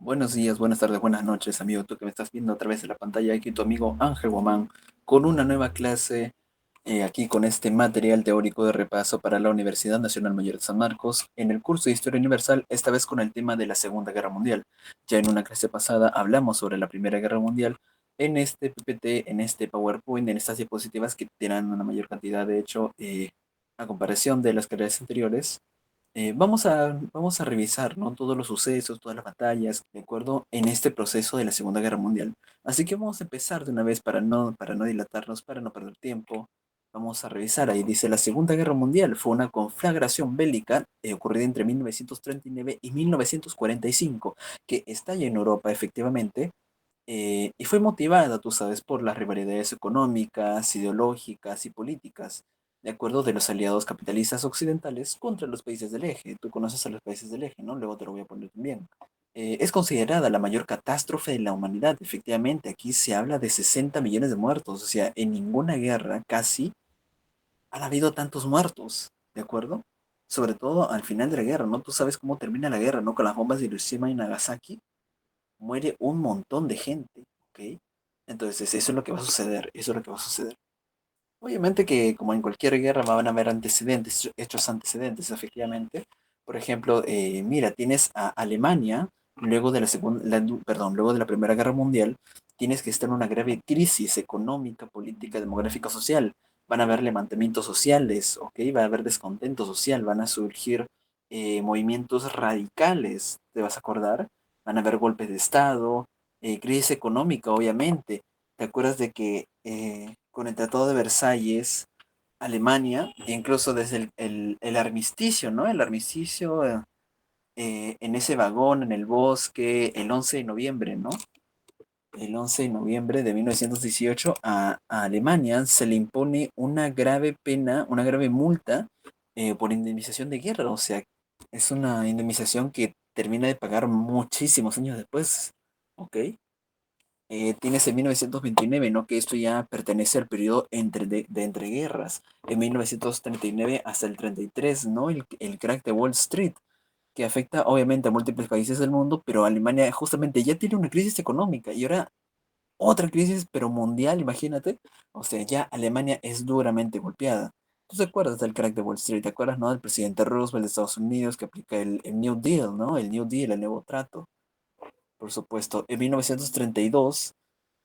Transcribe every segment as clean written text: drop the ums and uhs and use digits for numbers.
Buenos días, buenas tardes, buenas noches, amigo. Tú que me estás viendo a través de la pantalla, aquí tu amigo Ángel Guamán, con una nueva clase, aquí con este material teórico de repaso para la Universidad Nacional Mayor de San Marcos, en el curso de Historia Universal, esta vez con el tema de la Segunda Guerra Mundial. Ya en una clase pasada hablamos sobre la Primera Guerra Mundial. En este PPT, en este PowerPoint, en estas diapositivas que tienen una mayor cantidad, de hecho, a comparación de las clases anteriores. Vamos a revisar, ¿no? Todos los sucesos, todas las batallas, ¿de acuerdo? En este proceso de la Segunda Guerra Mundial. Así que vamos a empezar de una vez para no dilatarnos, para no perder tiempo. Vamos a revisar. Ahí dice, la Segunda Guerra Mundial fue una conflagración bélica ocurrida entre 1939 y 1945, que estalla en Europa efectivamente, y fue motivada, tú sabes, por las rivalidades económicas, ideológicas y políticas, de acuerdo de los aliados capitalistas occidentales contra los países del eje. Tú conoces a los países del eje, ¿no? Luego te lo voy a poner también. Es considerada la mayor catástrofe de la humanidad. Efectivamente, aquí se habla de 60 millones de muertos. O sea, en ninguna guerra casi han habido tantos muertos, ¿de acuerdo? Sobre todo al final de la guerra, ¿no? Tú sabes cómo termina la guerra, ¿no? Con las bombas de Hiroshima y Nagasaki muere un montón de gente, ¿ok? Entonces, eso es lo que va a suceder, eso es lo que va a suceder. Obviamente que como en cualquier guerra van a haber antecedentes, hechos antecedentes, efectivamente. Por ejemplo, mira, tienes a Alemania, luego de la segunda, perdón, luego de la Primera Guerra Mundial, tienes que estar en una grave crisis económica, política, demográfica, social. Van a haber levantamientos sociales, ¿ok? Va a haber descontento social, van a surgir movimientos radicales, ¿te vas a acordar? Van a haber golpes de Estado, crisis económica, obviamente. ¿Te acuerdas de que con el Tratado de Versalles, Alemania, incluso desde el armisticio, ¿no? El armisticio en ese vagón, en el bosque, el 11 de noviembre, ¿no? El 11 de noviembre de 1918 a Alemania se le impone una grave pena, una grave multa por indemnización de guerra. O sea, es una indemnización que termina de pagar muchísimos años después, ¿ok? Tienes en 1929, ¿no? Que esto ya pertenece al periodo de entreguerras, en 1939 hasta el 33, ¿no? El crack de Wall Street, que afecta obviamente a múltiples países del mundo, pero Alemania justamente ya tiene una crisis económica y ahora otra crisis, pero mundial, imagínate. O sea, ya Alemania es duramente golpeada. ¿Tú te acuerdas del crack de Wall Street? ¿Te acuerdas, no? Del presidente Roosevelt de Estados Unidos que aplica el New Deal, ¿no? El New Deal, el nuevo trato. Por supuesto, en 1932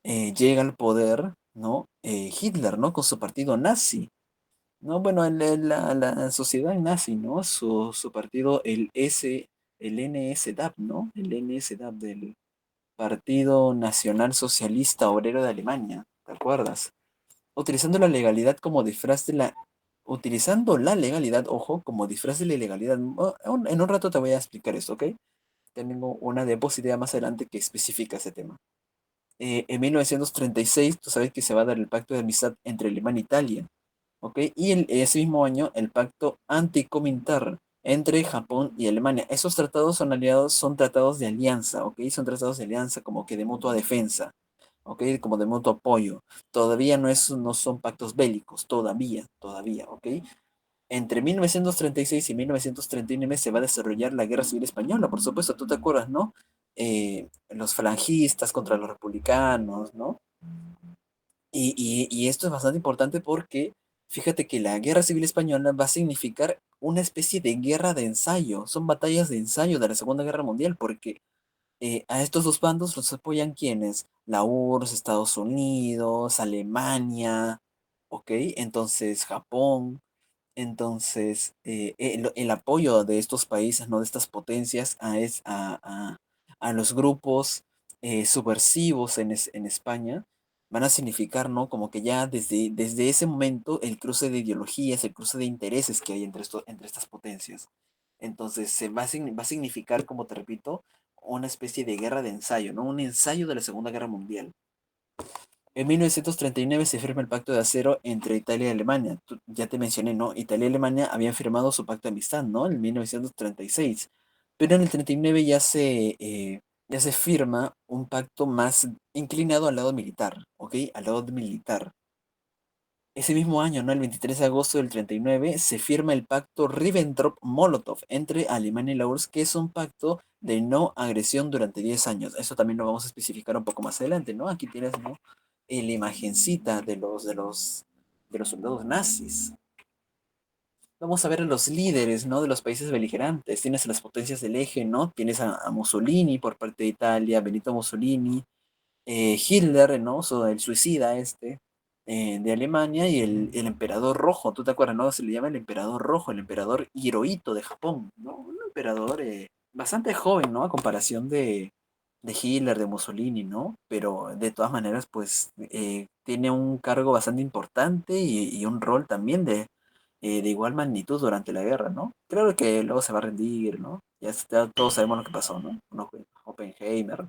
llega al poder, ¿no? Hitler, ¿no? Con su partido nazi, ¿no? Bueno, la sociedad nazi, ¿no? Su partido, el NSDAP, ¿no? El NSDAP del Partido Nacional Socialista Obrero de Alemania, ¿te acuerdas? Utilizando la legalidad como disfraz de la... Utilizando la legalidad, ojo, como disfraz de la ilegalidad. En un rato te voy a explicar esto, ¿ok? Tengo una diapositiva más adelante que especifica ese tema. En 1936, tú sabes que se va a dar el pacto de amistad entre Alemania e Italia, ¿ok? Y ese mismo año, el pacto anticominter entre Japón y Alemania. Esos tratados son aliados, son tratados de alianza, ¿ok? Son tratados de alianza como que de mutua defensa, ¿ok? Como de mutuo apoyo. Todavía no son pactos bélicos, todavía, ¿ok? Entre 1936 y 1939 se va a desarrollar la Guerra Civil Española, por supuesto, tú te acuerdas, ¿no? Los falangistas contra los republicanos, ¿no? Y esto es bastante importante porque fíjate que la Guerra Civil Española va a significar una especie de guerra de ensayo, son batallas de ensayo de la Segunda Guerra Mundial, porque a estos dos bandos los apoyan quienes, la URSS, Estados Unidos, Alemania, ¿ok? Entonces Japón. Entonces, el apoyo de estos países, ¿no? De estas potencias a los grupos subversivos en España van a significar, ¿no? Como que ya desde ese momento el cruce de ideologías, el cruce de intereses que hay entre estas potencias. Entonces, va a significar, como te repito, una especie de guerra de ensayo, ¿no? Un ensayo de la Segunda Guerra Mundial. En 1939 se firma el Pacto de Acero entre Italia y Alemania. Ya te mencioné, ¿no? Italia y Alemania habían firmado su pacto de amistad, ¿no? En 1936. Pero en el 39 ya se firma un pacto más inclinado al lado militar, ¿ok? Al lado militar. Ese mismo año, ¿no? El 23 de agosto del 39, se firma el pacto Ribbentrop-Molotov entre Alemania y la URSS, que es un pacto de no agresión durante 10 años. Eso también lo vamos a especificar un poco más adelante, ¿no? Aquí tienes, ¿no? La imagencita de los soldados nazis. Vamos a ver a los líderes, ¿no? De los países beligerantes. Tienes a las potencias del eje, ¿no? Tienes a Mussolini por parte de Italia, Benito Mussolini, Hitler, ¿no? El suicida de Alemania y el emperador rojo, ¿tú te acuerdas, no? Se le llama el emperador rojo, el emperador Hirohito de Japón, ¿no? Un emperador bastante joven, ¿no? A comparación de Hitler, de Mussolini, ¿no? Pero de todas maneras, pues tiene un cargo bastante importante y un rol también de igual magnitud durante la guerra, ¿no? Creo que luego se va a rendir, ¿no? Todos sabemos lo que pasó, ¿no? Oppenheimer,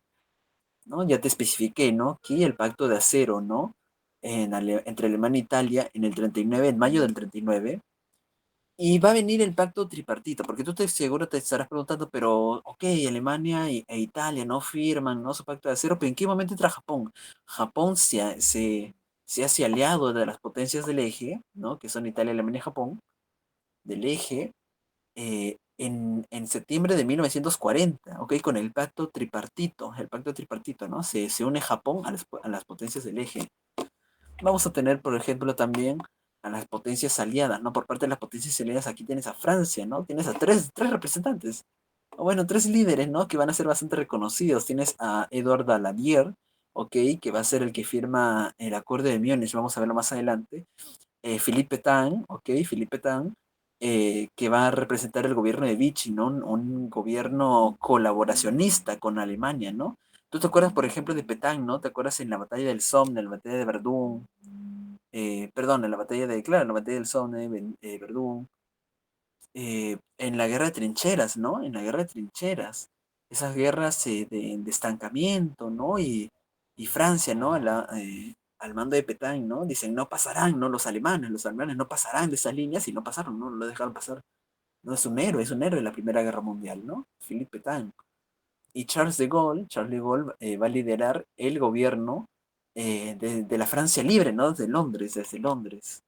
¿no? Ya te especifiqué, ¿no? Que el pacto de acero, ¿no? Entre Alemania e Italia en el 39, en mayo del 39, y va a venir el pacto tripartito, porque tú seguro te estarás preguntando, pero, ok, Alemania e Italia no firman, ¿no? Su pacto de acero, pero ¿en qué momento entra Japón? Japón se hace aliado de las potencias del eje, ¿no? Que son Italia, Alemania y Japón, del eje, en septiembre de 1940, ¿ok? Con el pacto tripartito, ¿no? Se une Japón a las potencias del eje. Vamos a tener, por ejemplo, también a las potencias aliadas, ¿no? Por parte de las potencias aliadas, aquí tienes a Francia, ¿no? Tienes a tres representantes, o bueno, tres líderes, ¿no? Que van a ser bastante reconocidos. Tienes a Edouard Daladier, ¿ok? Que va a ser el que firma el Acuerdo de Múnich, vamos a verlo más adelante. Philippe Pétain, ¿ok? Philippe Pétain, que va a representar el gobierno de Vichy, ¿no? Un gobierno colaboracionista con Alemania, ¿no? ¿Tú te acuerdas, por ejemplo, de Pétain, ¿no? ¿Te acuerdas en la batalla del Somme, en la batalla de Verdún? Perdón, en la batalla claro, en la batalla del Somme, Verdún, en la guerra de trincheras, ¿no? En la guerra de trincheras. Esas guerras de estancamiento, ¿no? Y Francia, ¿no? Al mando de Petain, ¿no? Dicen, no pasarán, ¿no? Los alemanes no pasarán de esas líneas y no pasaron, ¿no? No lo dejaron pasar. No es un héroe de la Primera Guerra Mundial, ¿no? Philippe Pétain. Y Charles de Gaulle va a liderar el gobierno de la Francia libre, ¿no? Desde Londres.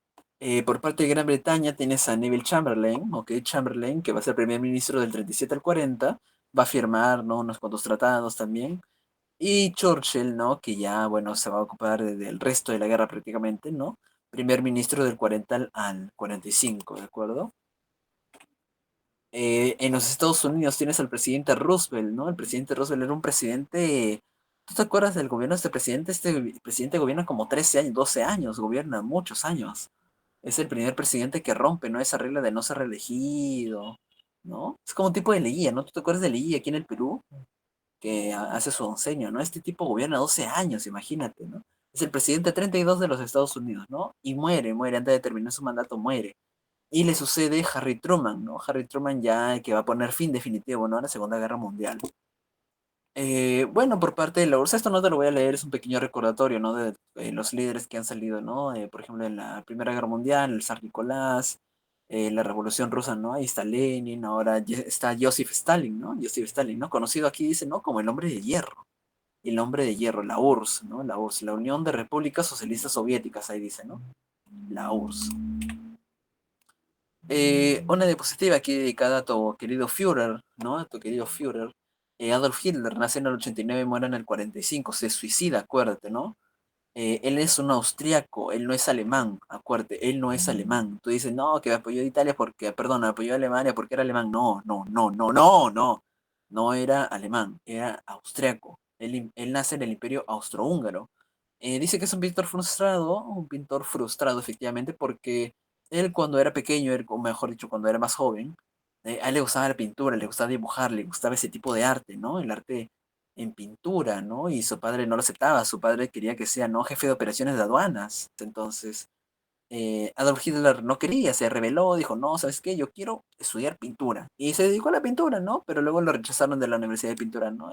Por parte de Gran Bretaña tienes a Neville Chamberlain, ¿ok? Chamberlain, que va a ser primer ministro del 37 al 40, va a firmar, ¿no? Unos cuantos tratados también. Y Churchill, ¿no? Que ya, bueno, se va a ocupar del resto de la guerra prácticamente, ¿no? Primer ministro del 40 al 45, ¿de acuerdo? En los Estados Unidos tienes al presidente Roosevelt, ¿no? El presidente Roosevelt era un presidente. ¿Tú te acuerdas del gobierno de este presidente? Este presidente gobierna como 13 años, 12 años, gobierna muchos años. Es el primer presidente que rompe, ¿no? Esa regla de no ser reelegido, ¿no? Es como un tipo de Leguía, ¿no? ¿Tú te acuerdas de Leguía aquí en el Perú? Que hace su onceño, ¿no? Este tipo gobierna 12 años, imagínate, ¿no? Es el presidente 32 de los Estados Unidos, ¿no? Y muere, antes de terminar su mandato, muere. Y le sucede Harry Truman, ¿no? Harry Truman ya que va a poner fin definitivo, ¿no? A la Segunda Guerra Mundial. Bueno, por parte de la URSS, esto no te lo voy a leer, es un pequeño recordatorio, ¿no? De los líderes que han salido, ¿no? Por ejemplo, en la Primera Guerra Mundial, el zar Nicolás, la Revolución Rusa, ¿no? Ahí está Lenin, ahora está Joseph Stalin, ¿no? Joseph Stalin, ¿no? Conocido aquí, dice, ¿no? Como el hombre de hierro. El hombre de hierro, la URSS, ¿no? La URSS, la Unión de Repúblicas Socialistas Soviéticas, ahí dice, ¿no? La URSS. Una diapositiva aquí dedicada a tu querido Führer, ¿no? A tu querido Führer. Adolf Hitler nace en el 89 y muere en el 45, se suicida, acuérdate, ¿no? Él es un austriaco, él no es alemán, acuérdate, él no es alemán. Tú dices, no, que apoyó a Italia porque, perdón, apoyó a Alemania porque era alemán. No, no, no, no, no, no. No era alemán, era austriaco. Él nace en el Imperio Austrohúngaro. Dice que es un pintor frustrado efectivamente, porque él cuando era pequeño, o mejor dicho, cuando era más joven, a él le gustaba la pintura, le gustaba dibujar, le gustaba ese tipo de arte, ¿no? El arte en pintura, ¿no? Y su padre no lo aceptaba, su padre quería que sea, ¿no? Jefe de operaciones de aduanas. Entonces, Adolf Hitler no quería, se rebeló, dijo, no, ¿sabes qué? Yo quiero estudiar pintura. Y se dedicó a la pintura, ¿no? Pero luego lo rechazaron de la Universidad de Pintura, ¿no?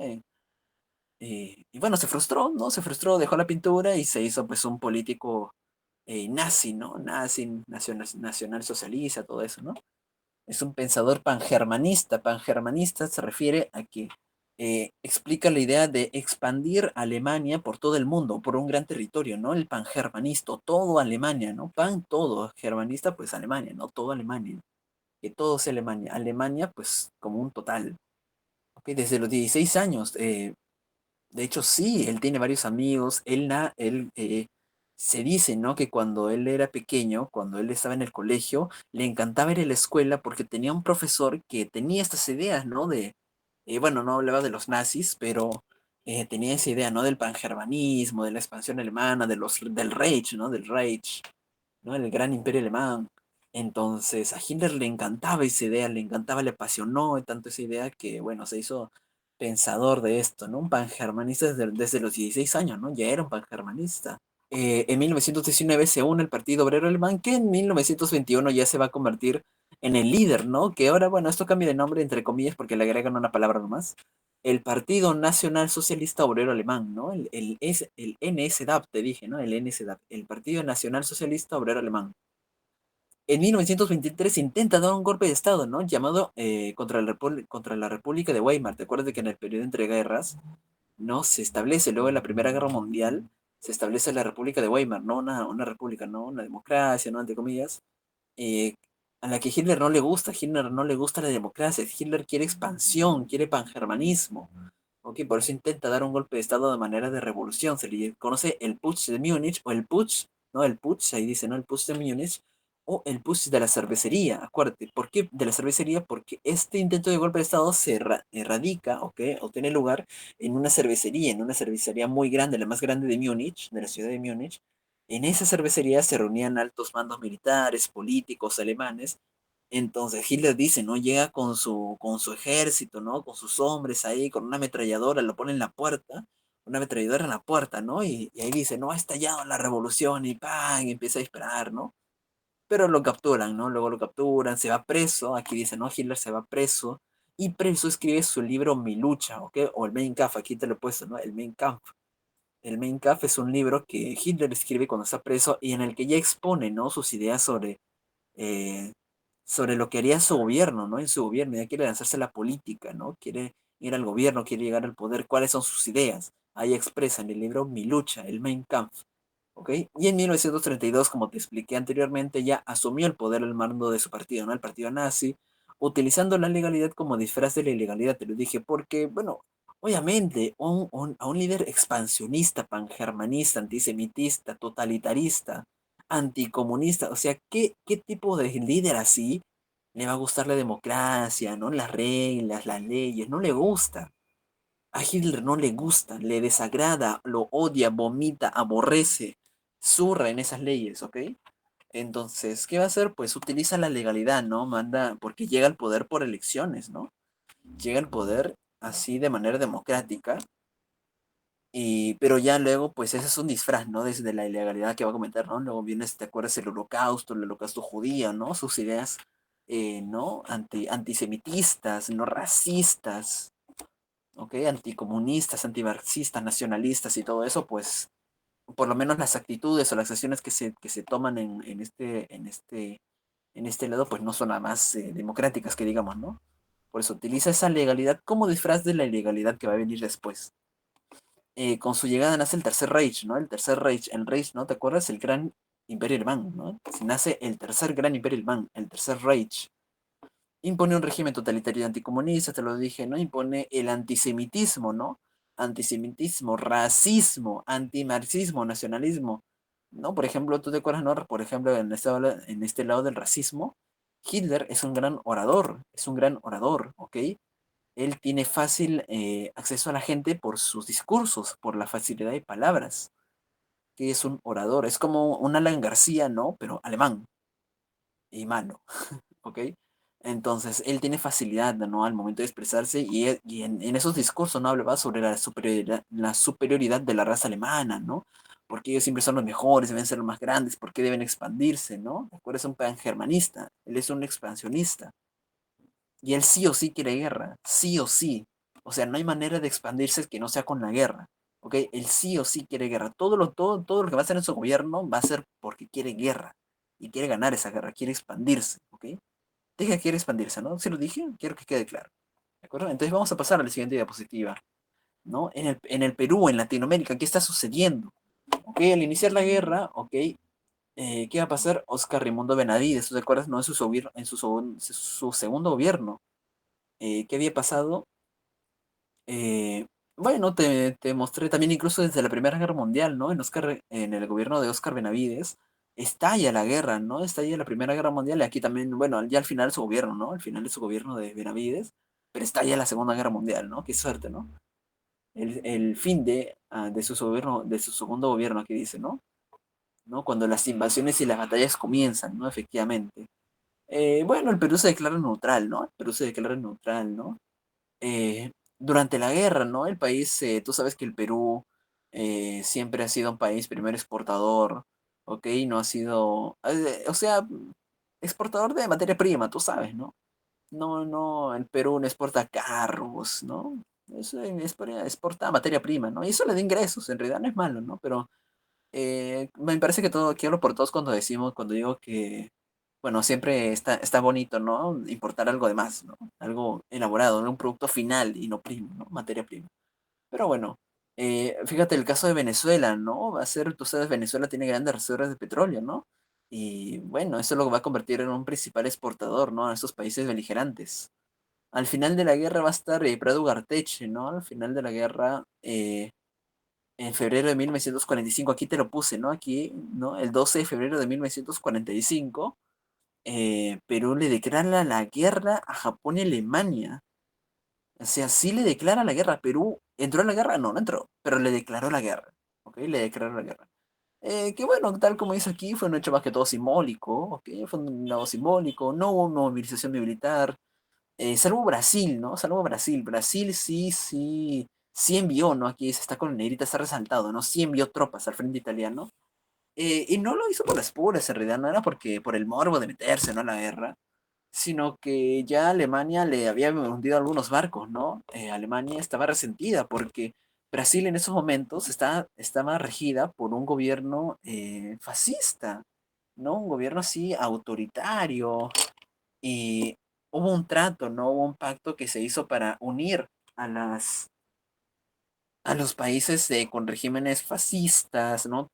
Y bueno, se frustró, ¿no? Se frustró, dejó la pintura y se hizo pues un político nazi, ¿no? Nazi, nacional socialista, todo eso, ¿no? Es un pensador pangermanista. Pangermanista se refiere a que explica la idea de expandir Alemania por todo el mundo, por un gran territorio, ¿no? El pangermanismo, todo Alemania, ¿no? Pan, todo, germanista, pues Alemania, ¿no? Todo Alemania, que todo sea Alemania. Alemania, pues como un total. ¿Ok? Desde los 16 años, de hecho, sí, él tiene varios amigos. Él se dice, ¿no? Que cuando él era pequeño, cuando él estaba en el colegio, le encantaba ir a la escuela porque tenía un profesor que tenía estas ideas, ¿no? Bueno, no hablaba de los nazis, pero tenía esa idea, ¿no? Del pangermanismo, de la expansión alemana, del Reich, ¿no? Del Reich, ¿no? El gran imperio alemán. Entonces, a Hitler le encantaba esa idea, le encantaba, le apasionó tanto esa idea que, bueno, se hizo pensador de esto, ¿no? Un pangermanista desde los 16 años, ¿no? Ya era un pangermanista. En 1919 se une el Partido Obrero Alemán, que en 1921 ya se va a convertir en el líder, ¿no? Que ahora, bueno, esto cambia de nombre entre comillas porque le agregan una palabra nomás. El Partido Nacional Socialista Obrero Alemán, ¿no? El NSDAP, te dije, ¿no? El NSDAP, el Partido Nacional Socialista Obrero Alemán. En 1923 intenta dar un golpe de Estado, ¿no? Llamado contra la República de Weimar. ¿Te acuerdas de que en el periodo entre guerras, ¿no? Se establece, luego de la Primera Guerra Mundial, se establece la República de Weimar, ¿no? Una república, ¿no? Una democracia, ¿no? Entre comillas, eh, a la que Hitler no le gusta. Hitler no le gusta la democracia. Hitler quiere expansión, quiere pangermanismo. ¿Ok? Por eso intenta dar un golpe de Estado de manera de revolución. Se le conoce el Putsch de Múnich o el Putsch, ¿no? El Putsch, ahí dice, ¿no? El Putsch de Múnich o el Putsch de la cervecería. Acuérdate, ¿por qué de la cervecería? Porque este intento de golpe de Estado se erradica, ¿ok? O tiene lugar en una cervecería muy grande, la más grande de Múnich, de la ciudad de Múnich. En esa cervecería se reunían altos mandos militares, políticos alemanes. Entonces Hitler dice, ¿no? Llega con su ejército, ¿no? Con sus hombres ahí, con una ametralladora, lo pone en la puerta, una ametralladora en la puerta, ¿no? Y ahí dice, no, ha estallado la revolución y ¡pam! Y empieza a disparar, ¿no? Pero lo capturan, ¿no? Luego lo capturan, se va preso, aquí dice, ¿no? Hitler se va preso y preso escribe su libro Mi lucha, ¿ok? O el Mein Kampf, aquí te lo he puesto, ¿no? El Mein Kampf. El Mein Kampf es un libro que Hitler escribe cuando está preso y en el que ya expone, ¿no? Sus ideas eh, sobre lo que haría su gobierno, ¿no? En su gobierno, ya quiere lanzarse a la política, ¿no? Quiere ir al gobierno, quiere llegar al poder, cuáles son sus ideas. Ahí expresa en el libro Mi lucha, el Mein Kampf, ¿ok? Y en 1932, como te expliqué anteriormente, ya asumió el poder al mando de su partido, ¿no? El partido nazi, utilizando la legalidad como disfraz de la ilegalidad, te lo dije, porque, bueno, obviamente, a un líder expansionista, pangermanista, antisemitista, totalitarista, anticomunista, o sea, ¿qué tipo de líder así le va a gustar la democracia, ¿no? Las reglas, las leyes, no le gusta. A Hitler no le gusta, le desagrada, lo odia, vomita, aborrece, zurra en esas leyes, ¿ok? Entonces, ¿qué va a hacer? Pues utiliza la legalidad, ¿no? Manda, porque llega al poder por elecciones, ¿no? Llega al poder así de manera democrática, pero ya luego, pues ese es un disfraz, ¿no? Desde la ilegalidad que va a cometer, ¿no? Luego viene, ¿te acuerdas? El holocausto judío, ¿no? Sus ideas, ¿no? Antisemitistas, no racistas, ¿ok? Anticomunistas, antimarxistas, nacionalistas y todo eso, pues por lo menos las actitudes o las acciones que se toman en este lado, pues no son nada más democráticas que digamos, ¿no? Por eso utiliza esa legalidad como disfraz de la ilegalidad que va a venir después. Con su llegada nace el Tercer Reich, ¿no? El Tercer Reich, el Reich, ¿no? ¿Te acuerdas? El Gran Imperio Alemán, ¿no? Nace el Tercer Gran Imperio Alemán, el Tercer Reich. Impone un régimen totalitario y anticomunista, te lo dije, ¿no? Impone el antisemitismo, ¿no? Antisemitismo, racismo, antimarxismo, nacionalismo, ¿no? Por ejemplo, ¿tú te acuerdas, no? Por ejemplo, en este lado del racismo, Hitler es un gran orador, ¿ok? Él tiene fácil acceso a la gente por sus discursos, por la facilidad de palabras, que es un orador. Es como un Alan García, ¿no? Pero alemán y malo, ¿ok? Entonces, él tiene facilidad, ¿no? Al momento de expresarse y en esos discursos, ¿no? Hablaba sobre la superioridad de la raza alemana, ¿no? Porque ellos siempre son los mejores, deben ser los más grandes, porque deben expandirse, ¿no? ¿De acuerdo? Es un pangermanista, él es un expansionista. Y él sí o sí quiere guerra, sí o sí. O sea, no hay manera de expandirse que no sea con la guerra. ¿Ok? Él sí o sí quiere guerra. Todo lo que va a hacer en su gobierno va a ser porque quiere guerra. Y quiere ganar esa guerra, quiere expandirse. ¿Ok? Dije que quiere expandirse, ¿no? ¿Sí lo dije? Quiero que quede claro. ¿De acuerdo? Entonces vamos a pasar a la siguiente diapositiva, ¿no? En el Perú, en Latinoamérica, ¿qué está sucediendo? Ok, al iniciar la guerra, ok, ¿qué va a pasar? Oscar Raimundo Benavides, ¿tú te acuerdas? No, en su segundo gobierno. ¿Qué había pasado? Eh, bueno, te mostré también incluso desde la Primera Guerra Mundial, ¿no? En el gobierno de Oscar Benavides, estalla la guerra, ¿no? Estalla la Primera Guerra Mundial y aquí también, bueno, ya al final de su gobierno, ¿no? Al final de su gobierno de Benavides, pero estalla la Segunda Guerra Mundial, ¿no? Qué suerte, ¿no? El fin de su gobierno, de su segundo gobierno, aquí dice, ¿no? ¿No? Cuando las invasiones y las batallas comienzan, ¿no? Efectivamente. Bueno, el Perú se declara neutral, ¿no? El Perú se declara neutral, ¿no? eh, Durante la guerra, ¿no? El país, tú sabes que el Perú siempre ha sido un país primero exportador, ¿ok? No ha sido, o sea, exportador de materia prima, tú sabes, ¿no? No, no, el Perú no exporta carros, ¿no? Eso exporta materia prima, ¿no? Y eso le da ingresos, en realidad no es malo, ¿no? Pero me parece que todo, que hablo por todos cuando digo que, bueno, siempre está bonito, ¿no? Importar algo de más, ¿no? Algo elaborado, ¿no? Un producto final y no primo, ¿no? Materia prima. Pero bueno, fíjate el caso de Venezuela, ¿no? Va a ser, tú sabes, Venezuela tiene grandes reservas de petróleo, ¿no? Y bueno, eso lo va a convertir en un principal exportador, ¿no? A esos países beligerantes. Al final de la guerra va a estar Prado Ugarteche, ¿no? Al final de la guerra, en febrero de 1945, aquí te lo puse, ¿no? Aquí, ¿no? El 12 de febrero de 1945, Perú le declara la guerra a Japón y Alemania. O sea, sí le declara la guerra. Perú entró en la guerra, no, no entró, pero le declaró la guerra. ¿Ok? Le declaró la guerra. Que bueno, tal como dice aquí, fue un hecho más que todo simbólico, ¿ok? Fue un lado simbólico, no hubo una movilización militar, salvo Brasil, ¿no? Salvo Brasil. Brasil sí, sí, sí envió, ¿no? Aquí se está con negrita, está resaltado, ¿no? Sí envió tropas al frente italiano. Y no lo hizo por las puras, en realidad, no era porque por el morbo de meterse, ¿no? A la guerra, sino que ya Alemania le había hundido algunos barcos, ¿no? Alemania estaba resentida porque Brasil en esos momentos estaba regida por un gobierno fascista, ¿no? Un gobierno así autoritario, y hubo un trato, ¿no? Hubo un pacto que se hizo para unir a a los países con regímenes fascistas, ¿no?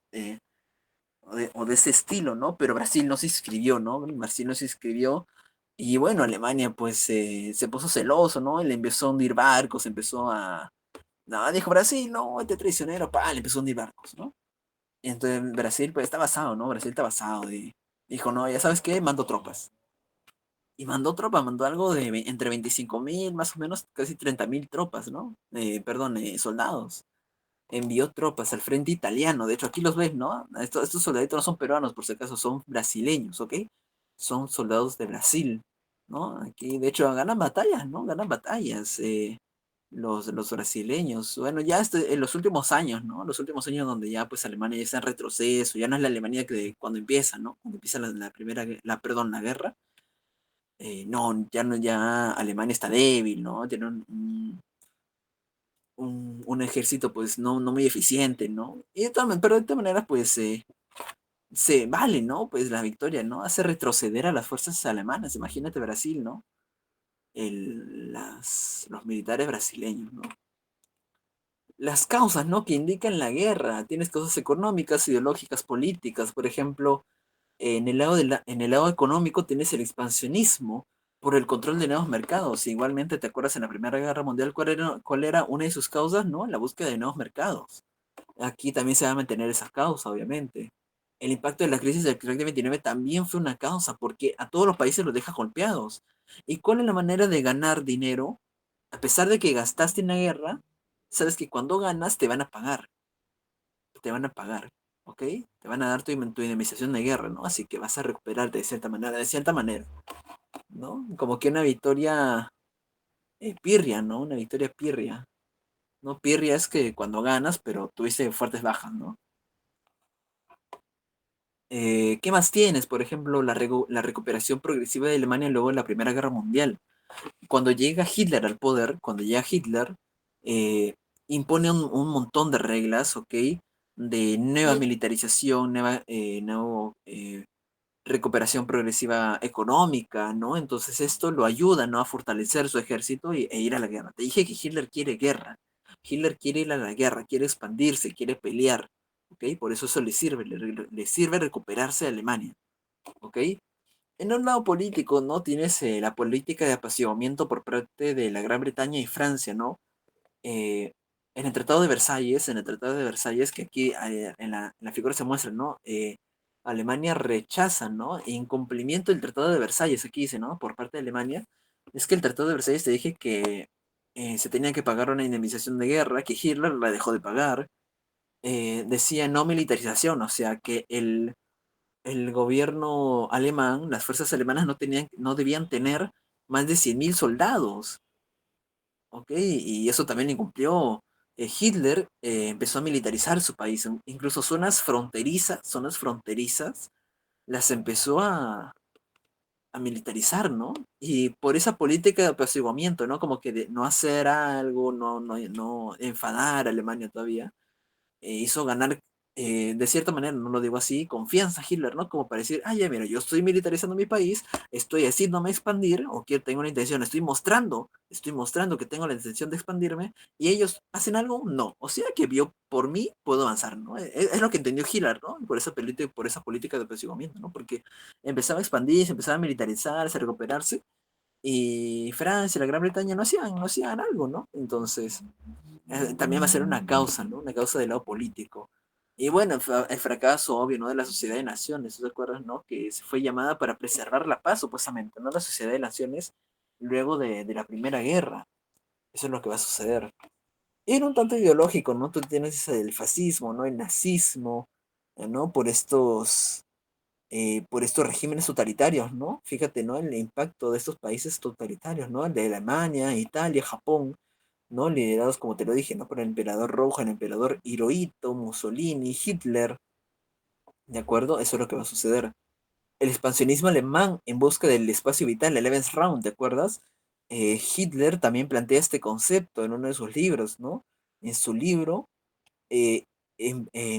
O de ese estilo, ¿no? Pero Brasil no se inscribió, ¿no? Brasil no se inscribió. Y bueno, Alemania pues se puso celoso, ¿no? Le empezó a hundir barcos, empezó a... No, dijo Brasil, no, este traicionero, pa, le empezó a hundir barcos, ¿no? Y entonces Brasil pues está basado, ¿no? Brasil está basado. Dijo, no, ya sabes qué, mando tropas. Y mandó tropas, mandó algo de entre 25.000, más o menos, casi 30.000 tropas, ¿no? Perdón, soldados. Envió tropas al frente italiano. De hecho, aquí los ves, ¿no? Estos soldaditos no son peruanos, por si acaso, son brasileños, ¿ok? Son soldados de Brasil, ¿no? Aquí, de hecho, ganan batallas, ¿no? Ganan batallas los brasileños. Bueno, ya en los últimos años, ¿no? Los últimos años donde ya, pues, Alemania ya está en retroceso, ya no es la Alemania que cuando empieza, ¿no? Cuando empieza perdón, la guerra. No, ya Alemania está débil, ¿no? Tiene un ejército pues no muy eficiente, ¿no? Pero de todas maneras pues se vale, ¿no? Pues la victoria, ¿no? Hace retroceder a las fuerzas alemanas, imagínate Brasil, ¿no? Los militares brasileños, ¿no? Las causas, ¿no? Que indican la guerra, tienes causas económicas, ideológicas, políticas, por ejemplo, en el lado económico tienes el expansionismo por el control de nuevos mercados. Igualmente, ¿te acuerdas en la Primera Guerra Mundial cuál era una de sus causas? ¿No? La búsqueda de nuevos mercados. Aquí también se va a mantener esa causa, obviamente. El impacto de la crisis del crack de 29 también fue una causa, porque a todos los países los deja golpeados. ¿Y cuál es la manera de ganar dinero? A pesar de que gastaste en la guerra, sabes que cuando ganas te van a pagar, ¿ok? Te van a dar tu indemnización de guerra, ¿no? Así que vas a recuperarte de cierta manera, ¿no? Como que una victoria pirria, ¿no? Una victoria pirria. No pirria es que cuando ganas, pero tuviste fuertes bajas, ¿no? ¿Qué más tienes? Por ejemplo, la recuperación progresiva de Alemania luego de la Primera Guerra Mundial. Cuando llega Hitler al poder, cuando llega Hitler, eh, impone un montón de reglas, ¿ok? De nueva militarización, recuperación progresiva económica, ¿no? Entonces esto lo ayuda, ¿no? A fortalecer su ejército e ir a la guerra. Te dije que Hitler quiere guerra. Hitler quiere ir a la guerra, quiere expandirse, quiere pelear, ¿ok? Por eso le sirve, le sirve recuperarse de Alemania, ¿ok? En un lado político, ¿no? Tienes la política de apaciguamiento por parte de la Gran Bretaña y Francia, ¿no? eh, en el Tratado de Versalles, que aquí en la figura se muestra, ¿no? Alemania rechaza, ¿no? Incumplimiento del Tratado de Versalles, aquí dice, ¿no? Por parte de Alemania, es que el Tratado de Versalles te dije que se tenía que pagar una indemnización de guerra, que Hitler la dejó de pagar, decía no militarización, o sea, que el gobierno alemán, las fuerzas alemanas no debían tener más de 100.000 soldados. Ok, y eso también incumplió. Hitler empezó a militarizar su país, incluso zonas fronterizas, las empezó a militarizar, ¿no? Y por esa política de apaciguamiento, ¿no? Como que de no hacer algo, no enfadar a Alemania todavía, hizo ganar, de cierta manera, no lo digo así, confianza a Hitler, ¿no? Como para decir, ah, ya, mira, yo estoy militarizando mi país, estoy haciéndome expandir, o que tengo la intención, estoy mostrando que tengo la intención de expandirme, y ellos hacen algo, no. O sea que yo, por mí, puedo avanzar, ¿no? Es lo que entendió Hitler, ¿no? Por esa política de apaciguamiento, ¿no? Porque empezaba a expandirse, empezaba a militarizarse, a recuperarse, y Francia, la Gran Bretaña no hacían algo, ¿no? Entonces también va a ser una causa, ¿no? Una causa del lado político. Y bueno, el fracaso obvio, ¿no? De la Sociedad de Naciones, ¿te acuerdas, no? Que se fue llamada para preservar la paz, supuestamente, ¿no? La Sociedad de Naciones luego de la Primera Guerra. Eso es lo que va a suceder. Y era un tanto ideológico, ¿no? Tú tienes el fascismo, ¿no? El nazismo, ¿no? Por estos regímenes totalitarios, ¿no? Fíjate, ¿no? El impacto de estos países totalitarios, ¿no? El de Alemania, Italia, Japón, ¿no? Liderados, como te lo dije, ¿no? Por el emperador rojo, el emperador Hirohito, Mussolini, Hitler, ¿de acuerdo? Eso es lo que va a suceder. El expansionismo alemán en busca del espacio vital, el Lebensraum, ¿te acuerdas? Hitler también plantea este concepto en uno de sus libros, ¿no? En su libro eh,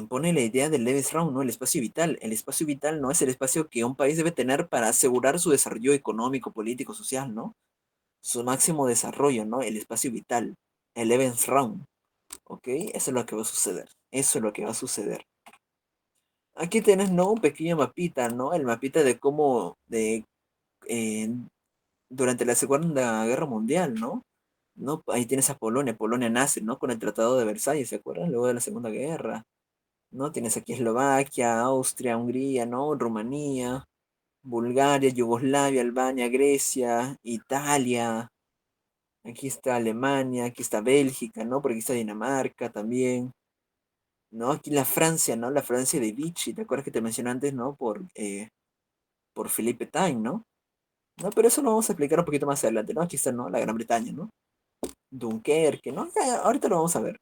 pone la idea del Lebensraum, ¿no? El espacio vital. El espacio vital no es el espacio que un país debe tener para asegurar su desarrollo económico, político, social, ¿no? Su máximo desarrollo, ¿no? El espacio vital, el Lebensraum. ¿Ok? Eso es lo que va a suceder. Eso es lo que va a suceder. Aquí tienes, ¿no? Un pequeño mapita, ¿no? El mapita de cómo, eh, durante la Segunda Guerra Mundial, ¿no? ¿No? Ahí tienes a Polonia. Polonia nace, ¿no? Con el Tratado de Versalles, ¿se acuerdan? Luego de la Segunda Guerra, ¿no? Tienes aquí Eslovaquia, Austria, Hungría, ¿no? Rumanía, Bulgaria, Yugoslavia, Albania, Grecia, Italia. Aquí está Alemania, aquí está Bélgica, ¿no? Por aquí está Dinamarca también. ¿No? Aquí la Francia, ¿no? La Francia de Vichy, ¿te acuerdas que te mencioné antes, ¿no? Por Philippe Taine, ¿no? No, pero eso lo vamos a explicar un poquito más adelante, ¿no? Aquí está, ¿no? La Gran Bretaña, ¿no? Dunkerque, ¿no? Ya, ahorita lo vamos a ver.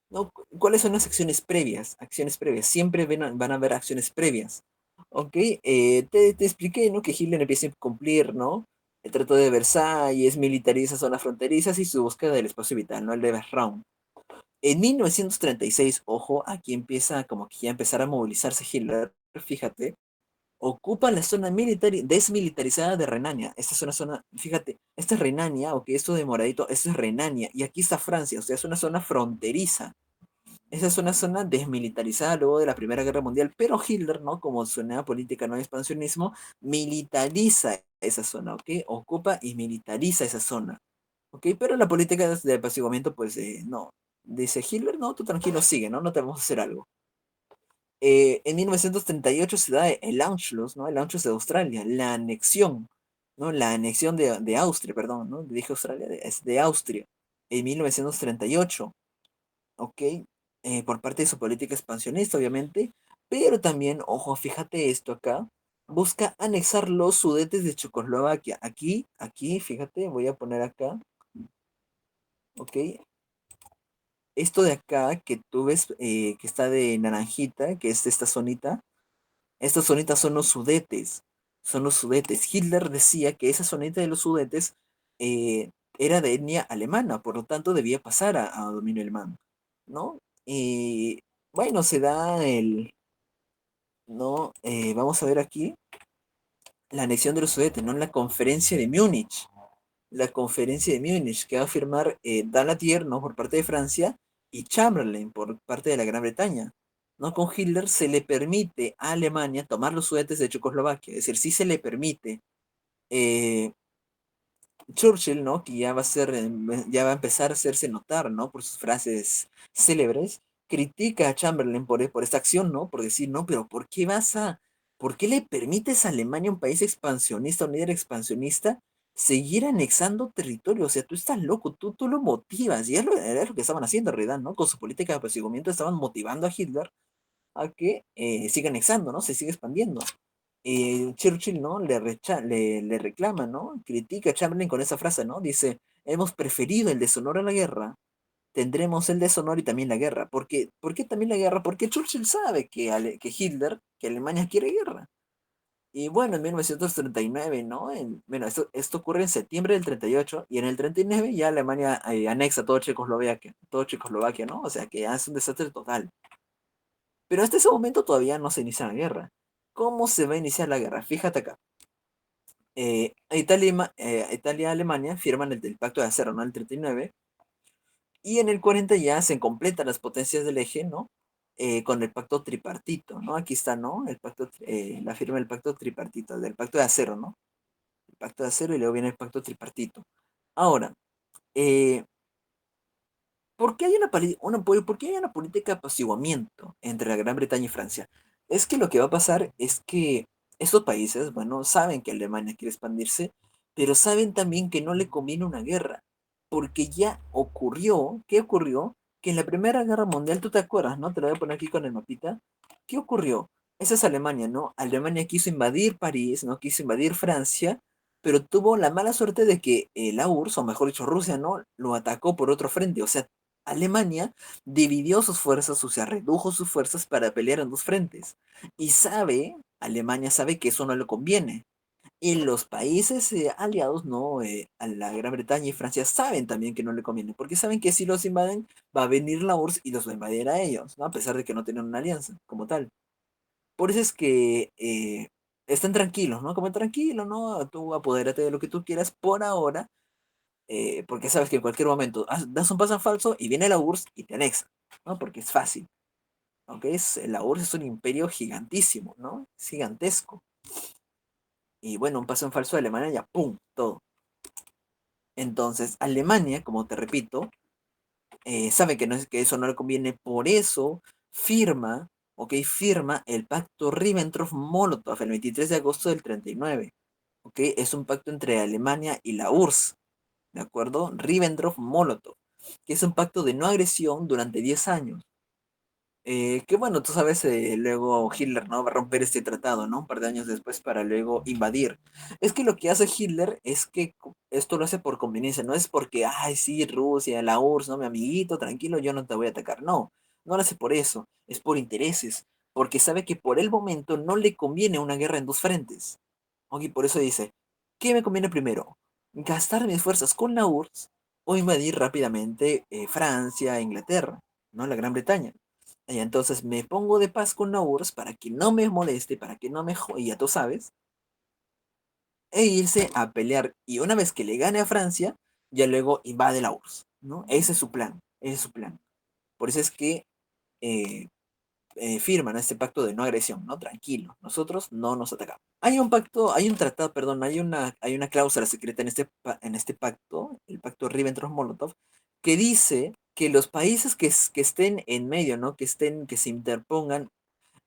¿No? ¿Cuáles son las acciones previas? Acciones previas. Siempre van a haber acciones previas. ¿Ok? Te expliqué, ¿no? Que Hitler empieza a cumplir, ¿no? El Tratado de Versalles, militariza zonas fronterizas y su búsqueda del espacio vital, ¿no? El Lebensraum. En 1936, ojo, aquí empieza como que ya empezar a movilizarse Hitler, fíjate, ocupa la zona militar desmilitarizada de Renania. Esta es una zona, fíjate, esta es Renania, ok, esto de moradito, esto es Renania, y aquí está Francia, o sea, es una zona fronteriza. Esa es una zona desmilitarizada luego de la Primera Guerra Mundial, pero Hitler, ¿no? Como su nueva política no expansionismo, militariza esa zona, ¿ok? Ocupa y militariza esa zona. ¿Ok? Pero la política de apaciguamiento, pues no. Dice Hitler, no, tú tranquilo, sigue, ¿no? No te vamos a hacer algo. En 1938 se da el Anschluss, ¿no? El Anschluss de Australia, la anexión, ¿no? La anexión de Austria, perdón, ¿no? Dije Australia, es de Austria, en 1938, ¿ok? Por parte de su política expansionista, obviamente, pero también, ojo, fíjate esto acá, busca anexar los Sudetes de Checoslovaquia. Aquí, fíjate, voy a poner acá, ¿ok? Esto de acá que tú ves que está de naranjita, que es esta zonita, estas zonitas son los Sudetes. Son los Sudetes. Hitler decía que esa zonita de los Sudetes eh, era de etnia alemana, por lo tanto debía pasar a dominio alemán, ¿no? Y bueno, se da ¿no? Vamos a ver aquí la anexión de los Sudetes, ¿no? En la conferencia de Múnich. La conferencia de Múnich que va a firmar Daladier, ¿no? Por parte de Francia y Chamberlain por parte de la Gran Bretaña. ¿No? Con Hitler se le permite a Alemania tomar los Sudetes de Checoslovaquia, es decir, sí se le permite. eh, Churchill, ¿no? Que ya va a ser, ya va a empezar a hacerse notar, ¿no? Por sus frases célebres, critica a Chamberlain por esta acción, ¿no? Por decir, no, pero ¿por qué le permites a Alemania, un país expansionista, un líder expansionista, seguir anexando territorio? O sea, tú estás loco, tú lo motivas, y era lo que estaban haciendo en realidad, ¿no? Con su política de apaciguamiento estaban motivando a Hitler a que siga anexando, ¿no? Se sigue expandiendo. Churchill, ¿no? Le reclama, ¿no? Critica a Chamberlain con esa frase, ¿no? Dice, hemos preferido el deshonor a la guerra, tendremos el deshonor y también la guerra. ¿Por qué también la guerra? Porque Churchill sabe que Hitler, que Alemania quiere guerra. Y bueno, en 1939, ¿no? Bueno, esto ocurre en septiembre del 38 y en el 39 ya Alemania anexa todo Checoslovaquia, ¿no? O sea que ya es un desastre total. Pero hasta ese momento todavía no se inicia la guerra. ¿Cómo se va a iniciar la guerra? Fíjate acá. Italia y Alemania firman el Pacto de Acero, ¿no? En el 39, y en el 40 ya se completan las potencias del eje, ¿no? Con el pacto tripartito, ¿no? Aquí está, ¿no? La firma del pacto tripartito, del pacto de acero, ¿no? El pacto de acero y luego viene el pacto tripartito. Ahora, eh, ¿por qué hay por qué hay una política de apaciguamiento entre la Gran Bretaña y Francia? Es que lo que va a pasar es que estos países, bueno, saben que Alemania quiere expandirse, pero saben también que no le conviene una guerra, porque ya ocurrió, ¿qué ocurrió? Que en la Primera Guerra Mundial, tú te acuerdas, ¿no? Te lo voy a poner aquí con el mapita. ¿Qué ocurrió? Esa es Alemania, ¿no? Alemania quiso invadir París, ¿no? Quiso invadir Francia, pero tuvo la mala suerte de que la URSS, o mejor dicho Rusia, ¿no? Lo atacó por otro frente, o sea, Alemania dividió sus fuerzas, o sea, redujo sus fuerzas para pelear en dos frentes. Y Alemania sabe que eso no le conviene. Y los países aliados, ¿no? A la Gran Bretaña y Francia saben también que no le conviene, porque saben que si los invaden, va a venir la URSS y los va a invadir a ellos, ¿no? A pesar de que no tienen una alianza como tal. Por eso es que están tranquilos, ¿no? Como tranquilo, ¿no? Tú apodérate de lo que tú quieras por ahora, porque sabes que en cualquier momento das un paso en falso y viene la URSS y te anexa, ¿no? Porque es fácil, ¿ok? La URSS es un imperio gigantísimo, ¿no? Es gigantesco. Y bueno, un paso en falso de Alemania ya, ¡pum!, todo. Entonces, Alemania, como te repito, sabe que, no es, que eso no le conviene, por eso firma, ¿ok? Firma el pacto Ribbentrop-Molotov el 23 de agosto del 39, ¿ok? Es un pacto entre Alemania y la URSS, ¿de acuerdo? Ribbentrop-Molotov, que es un pacto de no agresión durante 10 años. Que bueno, tú sabes, luego Hitler, ¿no? Va a romper este tratado, ¿no? Un par de años después para luego invadir. Es que lo que hace Hitler es que esto lo hace por conveniencia, no es porque, ay, sí, Rusia, la URSS, ¿no? Mi amiguito, tranquilo, yo no te voy a atacar. No, no lo hace por eso, es por intereses, porque sabe que por el momento no le conviene una guerra en dos frentes. Ok, por eso dice, ¿qué me conviene primero? ¿Gastar mis fuerzas con la URSS o invadir rápidamente Francia, Inglaterra, ¿no? La Gran Bretaña. Y entonces me pongo de paz con la URSS para que no me moleste, para que no me ya tú sabes, e irse a pelear. Y una vez que le gane a Francia, ya luego invade la URSS, ¿no? Ese es su plan, ese es su plan. Por eso es que eh, firman este pacto de no agresión, ¿no? Tranquilo, nosotros no nos atacamos. Hay un pacto, hay un tratado, perdón, hay una cláusula secreta en en este pacto, el pacto Ribbentrop-Molotov, que dice que los países que estén en medio, ¿no? Que se interpongan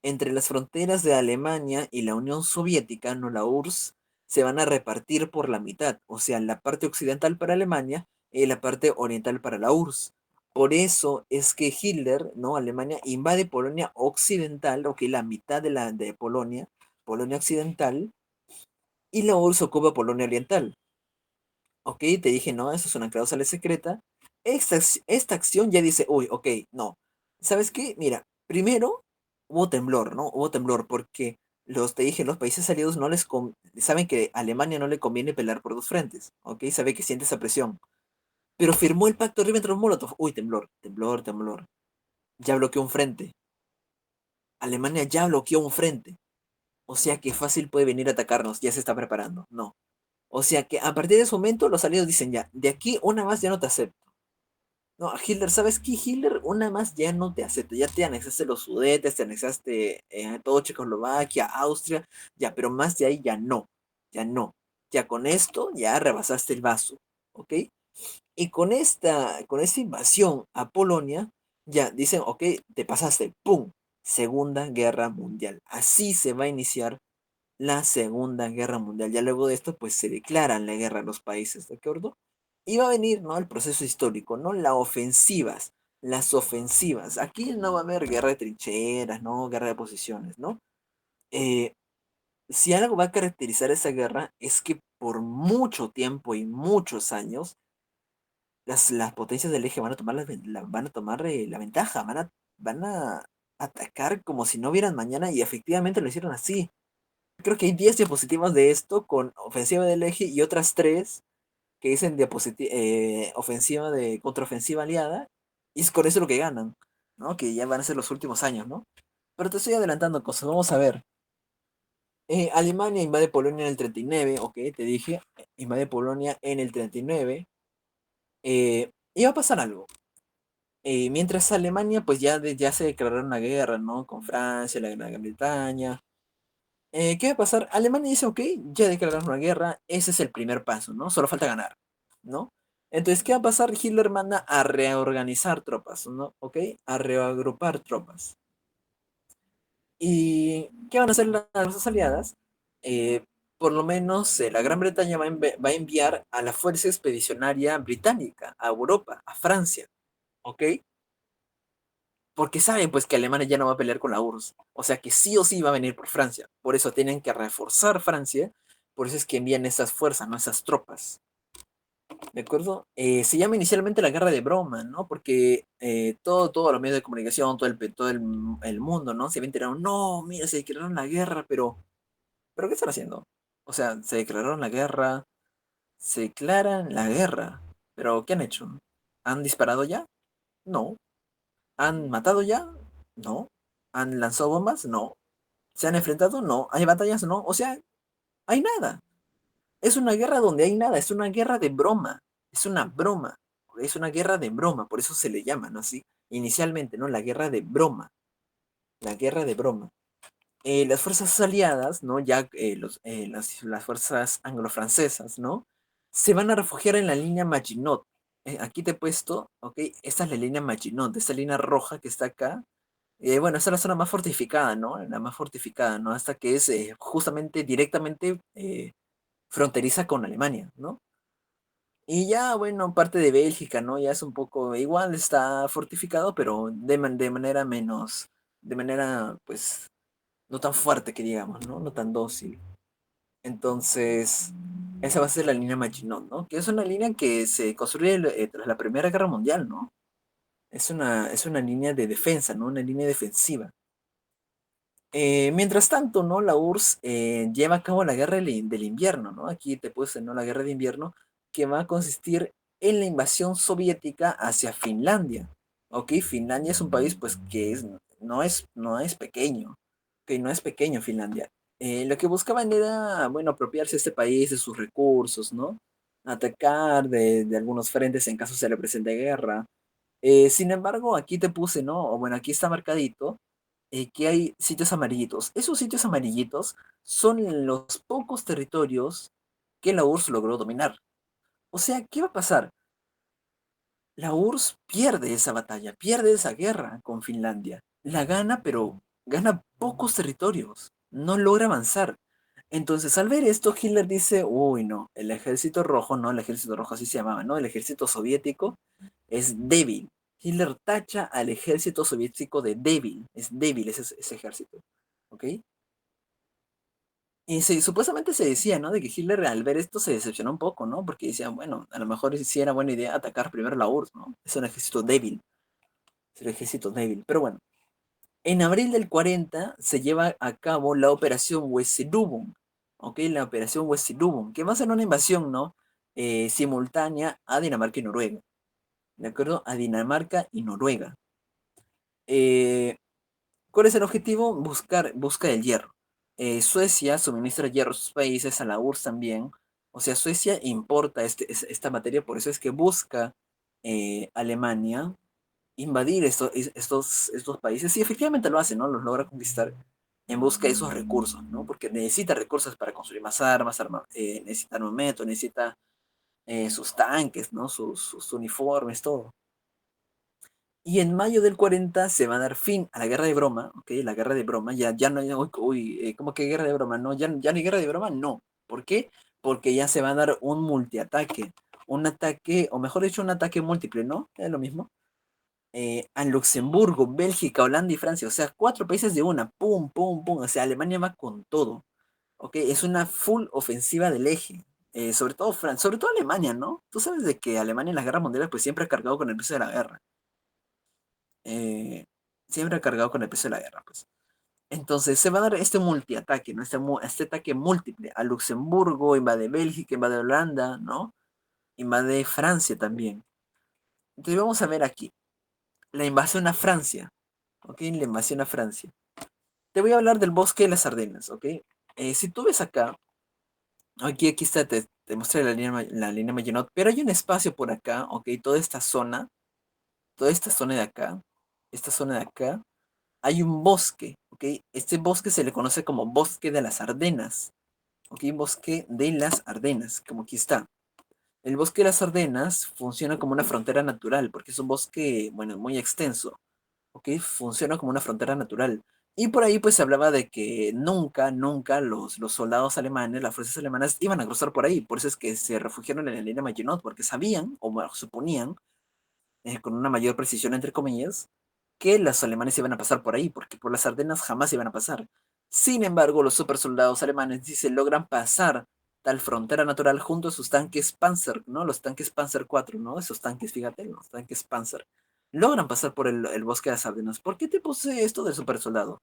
entre las fronteras de Alemania y la Unión Soviética, no la URSS, se van a repartir por la mitad, o sea, la parte occidental para Alemania y la parte oriental para la URSS. Por eso es que Hitler, ¿no? Alemania invade Polonia occidental, o que la mitad de Polonia, Polonia occidental, y la URSS ocupa Polonia oriental. Ok, te dije, no, eso es una cláusula secreta. Esta acción ya dice, uy, ok, no. ¿Sabes qué? Mira, primero hubo temblor, ¿no? Hubo temblor porque te dije, los países aliados no saben que a Alemania no le conviene pelear por dos frentes, ¿ok? Sabe que siente esa presión. Pero firmó el pacto Ribbentrop-Molotov. Uy, temblor, temblor, temblor. Ya bloqueó un frente. Alemania ya bloqueó un frente. O sea que fácil puede venir a atacarnos, ya se está preparando. No. O sea que a partir de ese momento los aliados dicen ya, de aquí una más ya no te acepto. No, Hitler, ¿sabes qué? Hitler, una más ya no te acepto. Ya te anexaste los Sudetes, te anexaste todo Checoslovaquia, Austria, ya, pero más de ahí ya no. Ya no. Ya con esto ya rebasaste el vaso. ¿Ok? Y con esta invasión a Polonia, ya dicen, ok, te pasaste, ¡pum! Segunda Guerra Mundial. Así se va a iniciar la Segunda Guerra Mundial. Ya luego de esto, pues se declaran la guerra a los países, ¿de acuerdo? Y va a venir, ¿no? El proceso histórico, ¿no? Las ofensivas. Aquí no va a haber guerra de trincheras, ¿no? Guerra de posiciones, ¿no? Eh, si algo va a caracterizar esa guerra es que por mucho tiempo y muchos años, las potencias del eje van a tomar, van a tomar la ventaja, van a atacar como si no hubieran mañana y efectivamente lo hicieron así. Creo que hay 10 diapositivas de esto con ofensiva del eje y otras 3 que dicen ofensiva de contraofensiva aliada y es con eso lo que ganan, ¿no? Que ya van a ser los últimos años, ¿no? Pero te estoy adelantando cosas, vamos a ver. Alemania invade Polonia en el 39, ok, te dije, invade Polonia en el 39. Y va a pasar algo. Mientras Alemania, pues ya se declararon la guerra, ¿no? Con Francia, la Gran Bretaña. ¿Qué va a pasar? Alemania dice, ok, ya declararon una guerra, ese es el primer paso, ¿no? Solo falta ganar, ¿no? Entonces, ¿qué va a pasar? Hitler manda a reorganizar tropas, ¿no? ¿Ok? A reagrupar tropas. ¿Y qué van a hacer las fuerzas aliadas? Eh, por lo menos la Gran Bretaña va a enviar a la Fuerza Expedicionaria Británica a Europa, a Francia, ¿ok? Porque saben pues que Alemania ya no va a pelear con la URSS. O sea que sí o sí va a venir por Francia. Por eso tienen que reforzar Francia. Por eso es que envían esas fuerzas, ¿no? Esas tropas. ¿De acuerdo? Se llama inicialmente la guerra de broma, ¿no? Porque todos los medios de comunicación, todo el mundo, ¿no? Se había enterado, no, mira, se declararon la guerra, pero ¿qué están haciendo? O sea, se declararon la guerra, se declaran la guerra. Pero ¿qué han hecho? ¿Han disparado ya? No. ¿Han matado ya? No. ¿Han lanzado bombas? No. ¿Se han enfrentado? No. ¿Hay batallas? No. O sea, hay nada. Es una guerra donde hay nada. Es una guerra de broma. Es una broma. Es una guerra de broma. Por eso se le llama, ¿no? Así. Inicialmente, ¿no? La guerra de broma. La guerra de broma. Las fuerzas aliadas, ¿no? Ya las fuerzas anglo-francesas, ¿no? Se van a refugiar en la línea Maginot. Aquí te he puesto, ¿ok? Esta es la línea Maginot, esta línea roja que está acá. Bueno, esta es la zona más fortificada, ¿no? La más fortificada, ¿no? Hasta que es justamente directamente fronteriza con Alemania, ¿no? Y ya, bueno, parte de Bélgica, ¿no? Ya es un poco, igual está fortificado, pero de manera menos, de manera, pues, no tan fuerte que digamos, ¿no? No tan dócil. Entonces, esa va a ser la línea Maginot, ¿no? Que es una línea que se construye tras la Primera Guerra Mundial, ¿no? Es una línea de defensa, ¿no? Una línea defensiva. Mientras tanto, ¿no? La URSS lleva a cabo la guerra del invierno, ¿no? Aquí te puse, ¿no? La guerra de invierno, que va a consistir en la invasión soviética hacia Finlandia. ¿Ok? Finlandia es un país, pues, que no es pequeño. ¿Ok? No es pequeño Finlandia. Lo que buscaban era, bueno, apropiarse de este país, de sus recursos, ¿no? Atacar de algunos frentes en caso se le presente guerra. Sin embargo, aquí te puse, ¿no? O bueno, aquí está marcadito que hay sitios amarillitos. Esos sitios amarillitos son los pocos territorios que la URSS logró dominar. O sea, ¿qué va a pasar? La URSS pierde esa batalla, pierde esa guerra con Finlandia. La gana, pero gana pocos territorios. No logra avanzar. Entonces, al ver esto, Hitler dice, uy, no, el ejército rojo, no, el ejército rojo así se llamaba, ¿no? El ejército soviético es débil. Hitler tacha al ejército soviético de débil. Es débil ese ejército. ¿Ok? Y supuestamente se decía, ¿no? De que Hitler al ver esto se decepcionó un poco, ¿no? Porque decían, bueno, a lo mejor sí era buena idea atacar primero la URSS, ¿no? Es un ejército débil. Es un ejército débil. Pero bueno, en abril del 40 se lleva a cabo la operación Weserübung. ¿Ok? La operación Weserübung, que va a ser una invasión, ¿no? Simultánea a Dinamarca y Noruega. ¿De acuerdo? A Dinamarca y Noruega. Eh, ¿Cuál es el objetivo? Busca el hierro. Suecia suministra hierro a sus países, a la URSS también. O sea, Suecia importa esta materia, por eso es que busca Alemania invadir estos países. Y efectivamente lo hace, ¿no? Los logra conquistar en busca de esos recursos, ¿no? Porque necesita recursos para construir más armas, necesita armamento, necesita sus tanques, ¿no? Sus uniformes, todo. Y en mayo del 40 se va a dar fin a la guerra de broma, ¿ok? La guerra de broma, ya no hay, ¿cómo que guerra de broma? No, ya no hay guerra de broma, no. ¿Por qué? Porque ya se va a dar un multiataque, un ataque, o mejor dicho, un ataque múltiple, ¿no? Es lo mismo. A Luxemburgo, Bélgica, Holanda y Francia, o sea, cuatro países de una, pum, pum, pum, o sea, Alemania va con todo, ¿ok? Es una full ofensiva del eje. Sobre todo sobre todo Alemania, ¿no? Tú sabes de que Alemania en las guerras mundiales pues siempre ha cargado con el peso de la guerra. eh, Siempre ha cargado con el peso de la guerra, pues. Entonces se va a dar este multiataque, ¿no? Este ataque múltiple a Luxemburgo, invade Bélgica, invade Holanda, ¿no? Invade Francia también. Entonces vamos a ver aquí, la invasión a Francia, ¿ok? La invasión a Francia. Te voy a hablar del bosque de las Ardenas, ¿ok? Si tú ves acá, aquí está, te mostré la línea Maginot, pero hay un espacio por acá, ¿ok? Toda esta zona de acá, esta zona de acá, hay un bosque, ¿ok? Este bosque se le conoce como bosque de las Ardenas, ¿ok? Bosque de las Ardenas, como aquí está. El bosque de las Ardenas funciona como una frontera natural, porque es un bosque, bueno, muy extenso, ¿ok? Funciona como una frontera natural. Y por ahí pues se hablaba de que nunca los soldados alemanes, las fuerzas alemanas iban a cruzar por ahí. Por eso es que se refugiaron en la línea Maginot, porque sabían, o bueno, suponían, con una mayor precisión entre comillas, que los alemanes iban a pasar por ahí, porque por las Ardenas jamás iban a pasar. Sin embargo, los supersoldados alemanes sí se logran pasar tal frontera natural junto a sus tanques Panzer, ¿no? Los tanques Panzer 4, ¿no? Esos tanques, fíjate, los tanques Panzer. Logran pasar por el bosque de las Ardenas. ¿Por qué te puse esto del supersoldado?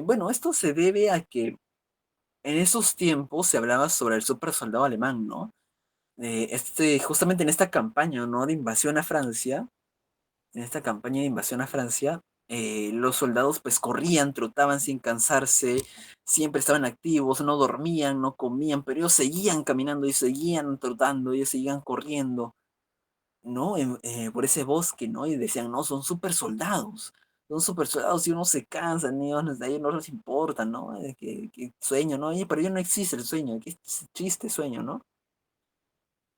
Bueno, esto se debe a que en esos tiempos se hablaba sobre el supersoldado alemán, ¿no? Justamente en esta campaña, ¿no? De invasión a Francia, en esta campaña de invasión a Francia, los soldados pues corrían, trotaban sin cansarse, siempre estaban activos, no dormían, no comían, pero ellos seguían caminando y seguían trotando, ellos seguían corriendo, ¿no? Por ese bosque, ¿no? Y decían, no, son super soldados y uno se cansa, ni ellos de ahí no les importa, ¿no? Que sueño, ¿no? Oye, pero ya no existe el sueño, qué chiste sueño, ¿no?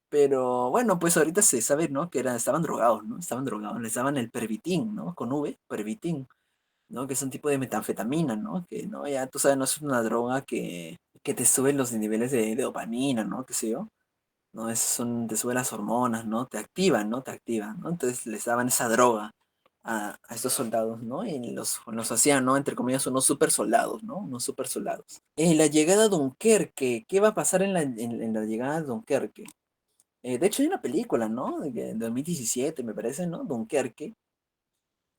Pero bueno, pues ahorita se sabe, ¿no? Estaban drogados, ¿no? Estaban drogados, les daban el pervitin, ¿no? Con V, pervitin, ¿no? Que es un tipo de metanfetamina, ¿no? Que, ¿no? Ya tú sabes, no es una droga que te sube los niveles de dopamina, ¿no? Qué sé yo, ¿no? Te sube las hormonas, ¿no? Te activan, ¿no? Te activan, ¿no? Entonces les daban esa droga a estos soldados, ¿no? Y los hacían, ¿no? Entre comillas, unos super soldados, ¿no? Unos super soldados. En la llegada a Dunkerque, ¿qué va a pasar en la llegada a Dunkerque? De hecho, hay una película, ¿no? De 2017, me parece, ¿no? Dunkerque,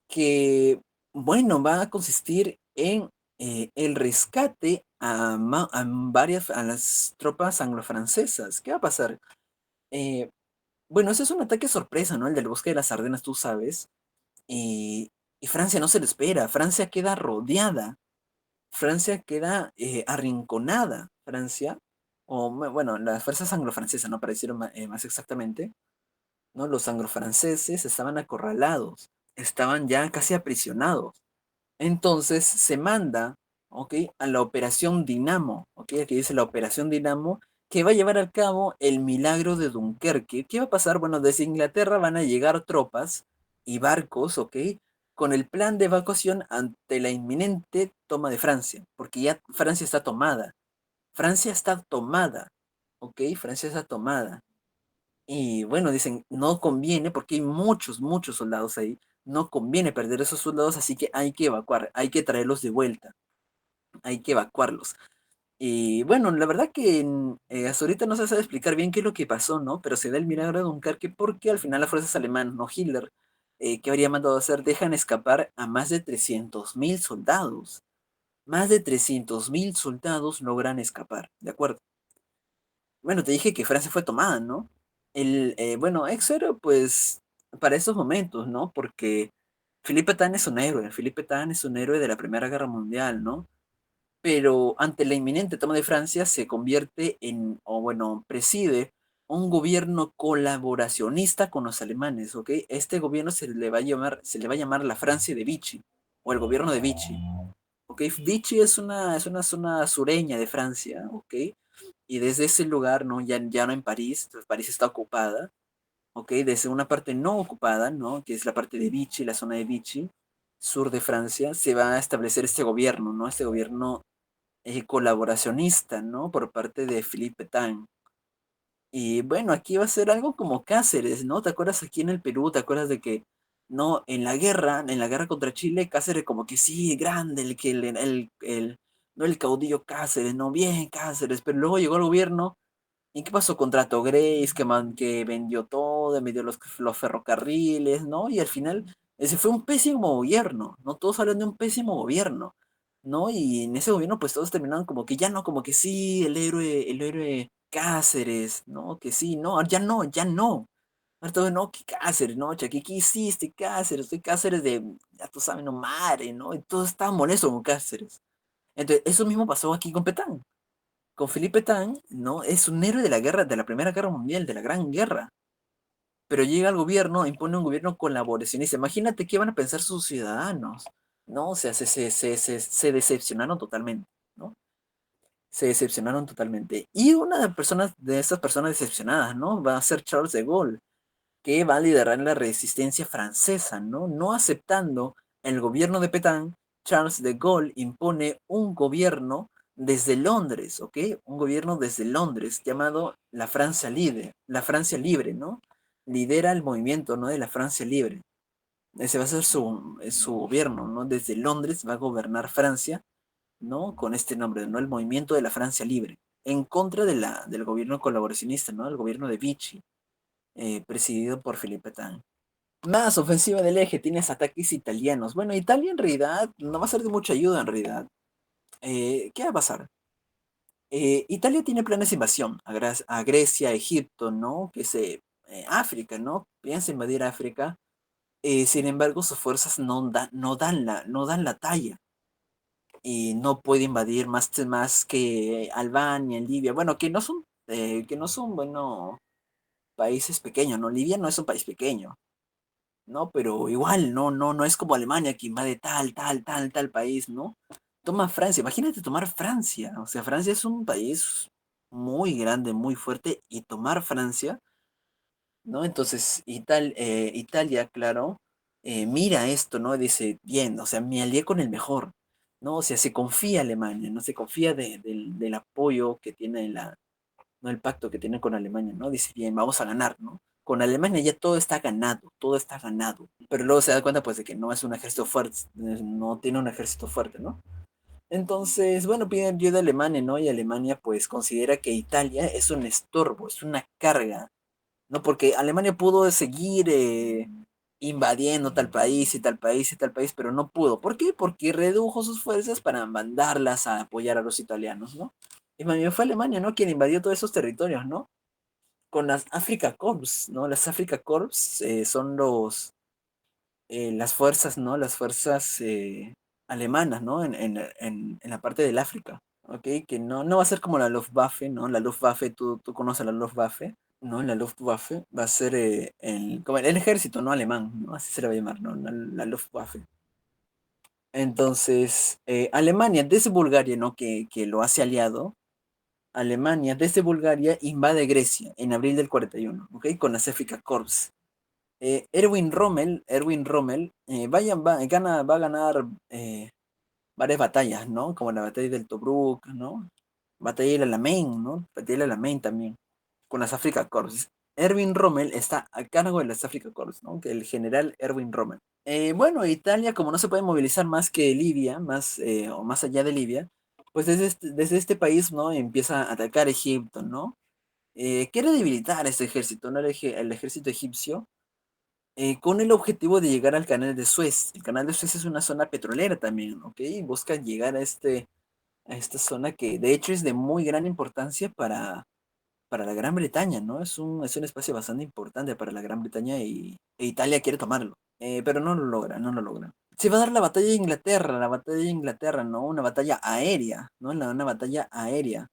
que, bueno, va a consistir en el rescate a las tropas anglo-francesas. ¿Qué va a pasar? Eh, bueno, ese es un ataque sorpresa, ¿no? El del bosque de las Ardenas, tú sabes. Y, y Francia no se lo espera. Francia queda rodeada. Francia queda arrinconada. Francia, bueno, las fuerzas anglo-francesas, ¿no? Para decirlo más exactamente, ¿no? Los anglo-franceses estaban acorralados, estaban ya casi aprisionados. Entonces se manda, ¿ok? A la Operación Dinamo, ¿ok? Aquí dice la Operación Dinamo, que va a llevar a cabo el milagro de Dunkerque. ¿Qué va a pasar? Bueno, desde Inglaterra van a llegar tropas y barcos, ¿ok? Con el plan de evacuación ante la inminente toma de Francia, porque ya Francia está tomada. Francia está tomada, ¿ok? Francia está tomada. Y bueno, dicen, no conviene porque hay muchos soldados ahí. No conviene perder esos soldados, así que hay que evacuar, hay que traerlos de vuelta, hay que evacuarlos. Y bueno, la verdad que hasta ahorita no se sabe explicar bien qué es lo que pasó, ¿no? Pero se da el milagro de Dunkerque porque al final las fuerzas alemanas, no Hitler, que habría mandado a hacer, dejan escapar a más de 300.000 soldados. Más de 300.000 soldados logran escapar, ¿de acuerdo? Bueno, te dije que Francia fue tomada, ¿no? Bueno, eso era pues para esos momentos, ¿no? Porque Felipe Tan es un héroe, Felipe Tan es un héroe de la Primera Guerra Mundial, ¿no? Pero ante la inminente toma de Francia se convierte en, o bueno, preside un gobierno colaboracionista con los alemanes, ¿ok? Este gobierno se le va a llamar la Francia de Vichy, o el gobierno de Vichy, ¿ok? Vichy es una zona sureña de Francia, ¿ok? Y desde ese lugar, ¿no? Ya no en París, París está ocupada, ¿ok? Desde una parte no ocupada, ¿no? Que es la parte de Vichy, la zona de Vichy, sur de Francia, se va a establecer este gobierno, ¿no? Este gobierno colaboracionista, ¿no? Por parte de Philippe Pétain. Y bueno, aquí va a ser algo como Cáceres, ¿no? ¿Te acuerdas aquí en el Perú? ¿Te acuerdas de que, no, en la guerra contra Chile, Cáceres como que sí, grande, no el caudillo Cáceres, no, bien Cáceres, pero luego llegó el gobierno. ¿Y qué pasó con Trato Grace, que vendió todo, vendió los ferrocarriles, ¿no? Y al final, ese fue un pésimo gobierno, ¿no? Todos hablan de un pésimo gobierno, ¿no? Y en ese gobierno, pues todos terminaron como que ya no, como que sí, el héroe Cáceres, ¿no? Que sí, no, ya no, ya no. Ahora todo, no, que Cáceres, ¿no? Che, ¿qué hiciste, Cáceres? Soy Cáceres de, ya tú sabes, no, madre, ¿no? Y todos estaban molestos con Cáceres. Entonces, eso mismo pasó aquí con Petán. Con Felipe Tan, ¿no? Es un héroe de la guerra, de la Primera Guerra Mundial, de la Gran Guerra. Pero llega al gobierno, impone un gobierno colaboracionista. Imagínate qué van a pensar sus ciudadanos, ¿no? O sea, se decepcionaron totalmente, ¿no? Se decepcionaron totalmente. Y una de estas personas decepcionadas, ¿no? Va a ser Charles de Gaulle, que va a liderar la resistencia francesa, ¿no? No aceptando el gobierno de Pétain, Charles de Gaulle impone un gobierno desde Londres, ¿ok? Un gobierno desde Londres llamado la Francia Libre, ¿no? Lidera el movimiento, ¿no? De la Francia Libre. Ese va a ser su gobierno, ¿no? Desde Londres va a gobernar Francia, ¿no? Con este nombre, ¿no? El movimiento de la Francia Libre, en contra del gobierno colaboracionista, ¿no? El gobierno de Vichy, presidido por Philippe Pétain. Más ofensiva del eje, tienes ataques italianos. Bueno, Italia en realidad no va a ser de mucha ayuda en realidad. ¿Qué va a pasar? Italia tiene planes de invasión a Grecia, a Egipto, ¿no? África, ¿no? Piensa invadir África. Sin embargo, sus fuerzas no dan la talla. Y no puede invadir más que Albania, Libia. Bueno, que no son, bueno, países pequeños, ¿no? Libia no es un país pequeño. ¿No? Pero igual, no es como Alemania que invade tal país, ¿no? Toma Francia, imagínate tomar Francia, o sea, Francia es un país muy grande, muy fuerte, y tomar Francia, ¿no? Entonces, Italia, claro, mira esto, ¿no? Dice, bien, o sea, me alié con el mejor, ¿no? O sea, se confía Alemania, ¿no? Se confía del apoyo que tiene ¿no? El pacto que tiene con Alemania, ¿no? Dice, bien, vamos a ganar, ¿no? Con Alemania ya todo está ganado, todo está ganado. Pero luego se da cuenta, pues, de que no es un ejército fuerte, no tiene un ejército fuerte, ¿no? Entonces, bueno, piden ayuda a Alemania, ¿no? Y Alemania, pues, considera que Italia es un estorbo, es una carga, ¿no? Porque Alemania pudo seguir invadiendo tal país y tal país y tal país, pero no pudo. ¿Por qué? Porque redujo sus fuerzas para mandarlas a apoyar a los italianos, ¿no? Y más bien fue Alemania, ¿no? Quien invadió todos esos territorios, ¿no? Con las Africa Corps, ¿no? Las Africa Corps son las fuerzas, ¿no? Las fuerzas alemanas, ¿no? En la parte del África, ¿ok? Que no va a ser como la Luftwaffe, ¿no? La Luftwaffe, tú conoces la Luftwaffe, ¿no? La Luftwaffe va a ser como el ejército, ¿no? Alemán, ¿no? Así se le va a llamar, ¿no? La Luftwaffe. Entonces, Alemania, desde Bulgaria, ¿no? Que lo hace aliado, Alemania desde Bulgaria invade Grecia en abril del 41, ¿ok? Con las Afrika Korps. Erwin Rommel va a ganar varias batallas, ¿no? Como la batalla del Tobruk, ¿no? Batalla del Alamein, ¿no? Batalla del Alamein también, con las Afrika Korps. Erwin Rommel está a cargo de las Afrika Korps, ¿no? Que el general Erwin Rommel. Bueno, Italia, como no se puede movilizar más que Libia, o más allá de Libia, pues desde este país, ¿no? Empieza a atacar Egipto, ¿no? Quiere debilitar este ejército, ¿no? El ejército egipcio, con el objetivo de llegar al canal de Suez. El canal de Suez es una zona petrolera también, ¿ok? Busca llegar a esta zona que de hecho es de muy gran importancia para la Gran Bretaña, ¿no? Es un espacio bastante importante para la Gran Bretaña, e Italia quiere tomarlo. pero no lo logra, no lo logra. Se va a dar la batalla de Inglaterra, ¿no? Una batalla aérea, ¿no? Una batalla aérea.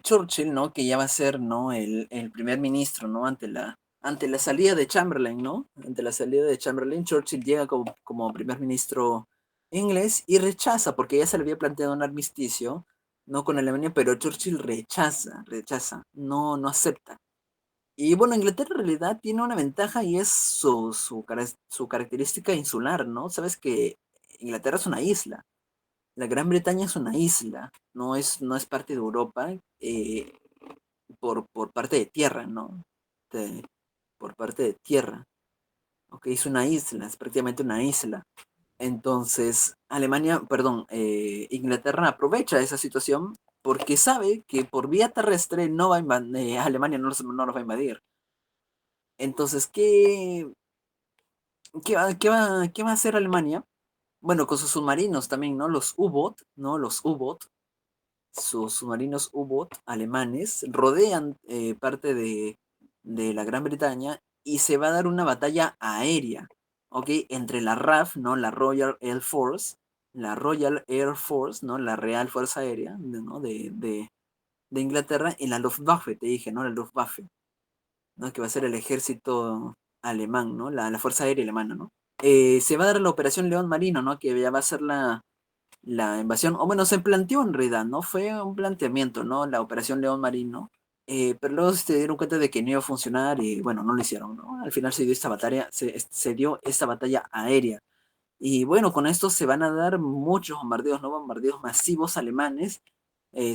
Churchill, ¿no? Que ya va a ser, ¿no? El primer ministro, ¿no? Ante la salida de Chamberlain, ¿no? Ante la salida de Chamberlain, Churchill llega como primer ministro inglés y rechaza, porque ya se le había planteado un armisticio, ¿no? Con Alemania, pero Churchill rechaza, no acepta. Y bueno, Inglaterra en realidad tiene una ventaja y es su característica insular, ¿no? Sabes que Inglaterra es una isla, la Gran Bretaña es una isla, no es parte de Europa por parte de tierra, ¿no? De- por parte de tierra, ¿ok? Es una isla, es prácticamente una isla. Entonces, Inglaterra aprovecha esa situación porque sabe que por vía terrestre no va a Alemania no los va a invadir. Entonces, ¿qué va a hacer Alemania? Bueno, con sus submarinos también, ¿no? Los U-Boot, ¿no? Los U-Boot, sus submarinos U-Boot alemanes rodean parte de la Gran Bretaña y se va a dar una batalla aérea, ¿ok? Entre la RAF, ¿no? La Royal Air Force, ¿no? La Real Fuerza Aérea, ¿no? De Inglaterra y la Luftwaffe, te dije, ¿no? La Luftwaffe, ¿no? Que va a ser el ejército alemán, ¿no? La Fuerza Aérea Alemana, ¿no? Se va a dar la Operación León Marino, ¿no? Que ya va a ser la invasión, o bueno, se planteó en realidad, ¿no? Fue un planteamiento, ¿no? La Operación León Marino, pero luego se dieron cuenta de que no iba a funcionar y bueno, no lo hicieron, ¿no? Al final se dio esta batalla aérea. Y bueno, con esto se van a dar muchos bombardeos, ¿no? Bombardeos masivos alemanes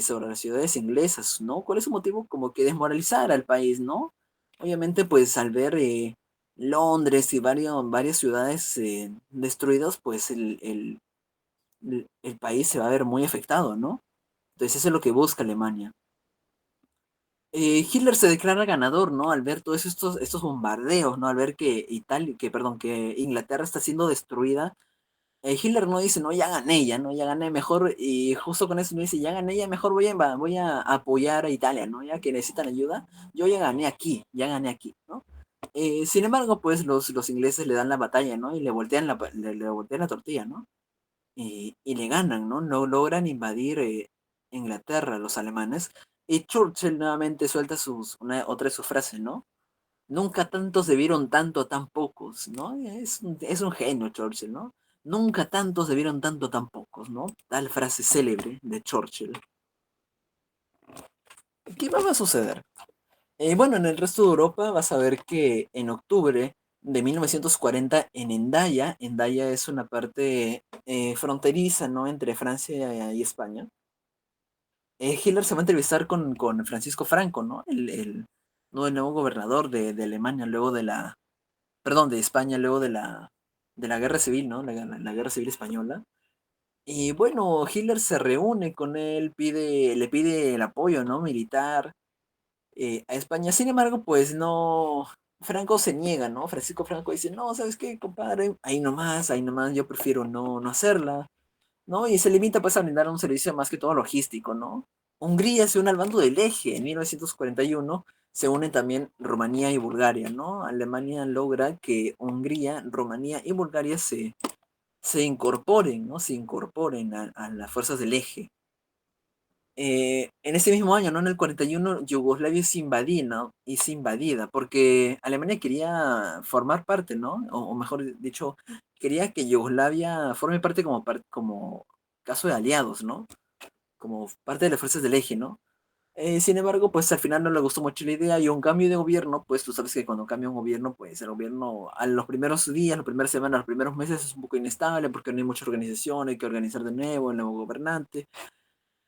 sobre las ciudades inglesas, ¿no? ¿Cuál es su motivo? Como que desmoralizar al país, ¿no? Obviamente, pues al ver Londres y varias ciudades destruidas, pues el país se va a ver muy afectado, ¿no? Entonces eso es lo que busca Alemania. Hitler se declara ganador, ¿no? Al ver todos estos bombardeos, ¿no? Al ver que Inglaterra está siendo destruida. Hitler no dice, no, ya gané, ya, ¿no? Ya gané mejor. Y justo con eso no dice, ya gané, ya mejor voy a apoyar a Italia, ¿no? Ya que necesitan ayuda, yo ya gané aquí, ¿no? Sin embargo, pues los ingleses le dan la batalla, ¿no? Y le voltean la tortilla, ¿no? Y le ganan, ¿no? No logran invadir Inglaterra los alemanes. Y Churchill nuevamente suelta otra de sus frases, ¿no? Nunca tantos debieron tanto a tan pocos, ¿no? Es un genio Churchill, ¿no? Nunca tantos debieron tanto a tan pocos, ¿no? Tal frase célebre de Churchill. ¿Qué más va a suceder? Bueno, en el resto de Europa vas a ver que en octubre de 1940 en Hendaya es una parte fronteriza, ¿no? Entre Francia y España. Hitler se va a entrevistar con Francisco Franco, ¿no? ¿No? El nuevo gobernador de Alemania, de España, luego de la guerra civil, ¿no? La guerra civil española. Y bueno, Hitler se reúne con él, le pide el apoyo, ¿no? Militar a España. Sin embargo, pues no, Franco se niega, ¿no? Francisco Franco dice, no, ¿sabes qué, compadre? Ahí nomás, yo prefiero no hacerla, ¿no? Y se limita pues a brindar un servicio más que todo logístico, ¿no? Hungría se une al bando del Eje en 1941, se unen también Rumanía y Bulgaria, ¿no? Alemania logra que Hungría, Rumanía y Bulgaria se incorporen, ¿no? Se incorporen a las fuerzas del Eje. En ese mismo año, ¿no? En el 41, Yugoslavia es invadida, porque Alemania quería formar parte, ¿no? O mejor dicho, quería que Yugoslavia forme parte como caso de aliados, ¿no? Como parte de las fuerzas del eje, ¿no? Sin embargo, pues al final no le gustó mucho la idea y un cambio de gobierno, pues tú sabes que cuando cambia un gobierno, pues el gobierno a los primeros días, las primeras semanas, los primeros meses es un poco inestable porque no hay mucha organización, hay que organizar de nuevo el nuevo gobernante.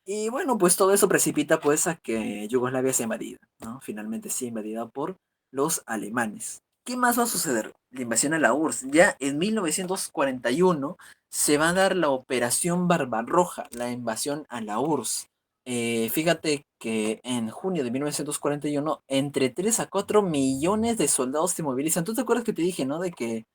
Y bueno, pues todo eso precipita pues a que Yugoslavia sea invadida, ¿no? Finalmente sea invadida por los alemanes. ¿Qué más va a suceder? La invasión a la URSS. Ya en 1941 se va a dar la Operación Barbarroja, la invasión a la URSS. Fíjate que en junio de 1941 entre 3 a 4 millones de soldados se movilizan. ¿Tú te acuerdas que te dije, no? De que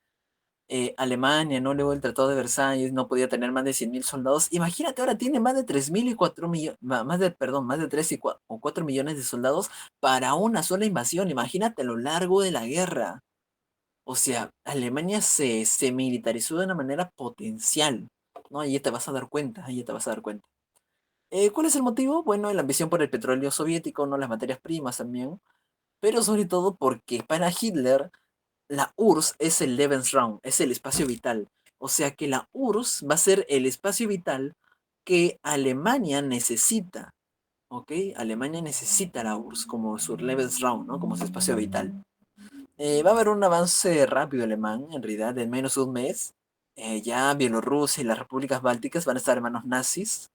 Alemania, ¿no? Luego el Tratado de Versalles no podía tener más de 100.000 soldados. Imagínate, ahora tiene más de 3.000 y 4 millones, más de 3 o 4 millones de soldados para una sola invasión. Imagínate a lo largo de la guerra. O sea, Alemania se militarizó de una manera potencial, ¿no? Ahí te vas a dar cuenta, ahí te vas a dar cuenta. ¿Cuál es el motivo? Bueno, la ambición por el petróleo soviético, no las materias primas también, pero sobre todo porque para Hitler la URSS es el Lebensraum, es el espacio vital. O sea que la URSS va a ser el espacio vital que Alemania necesita, ¿ok? Alemania necesita la URSS como su Lebensraum, ¿no? Como su espacio vital. Va a haber un avance rápido alemán, en realidad, en menos de un mes. Ya Bielorrusia y las repúblicas bálticas van a estar en manos nazis.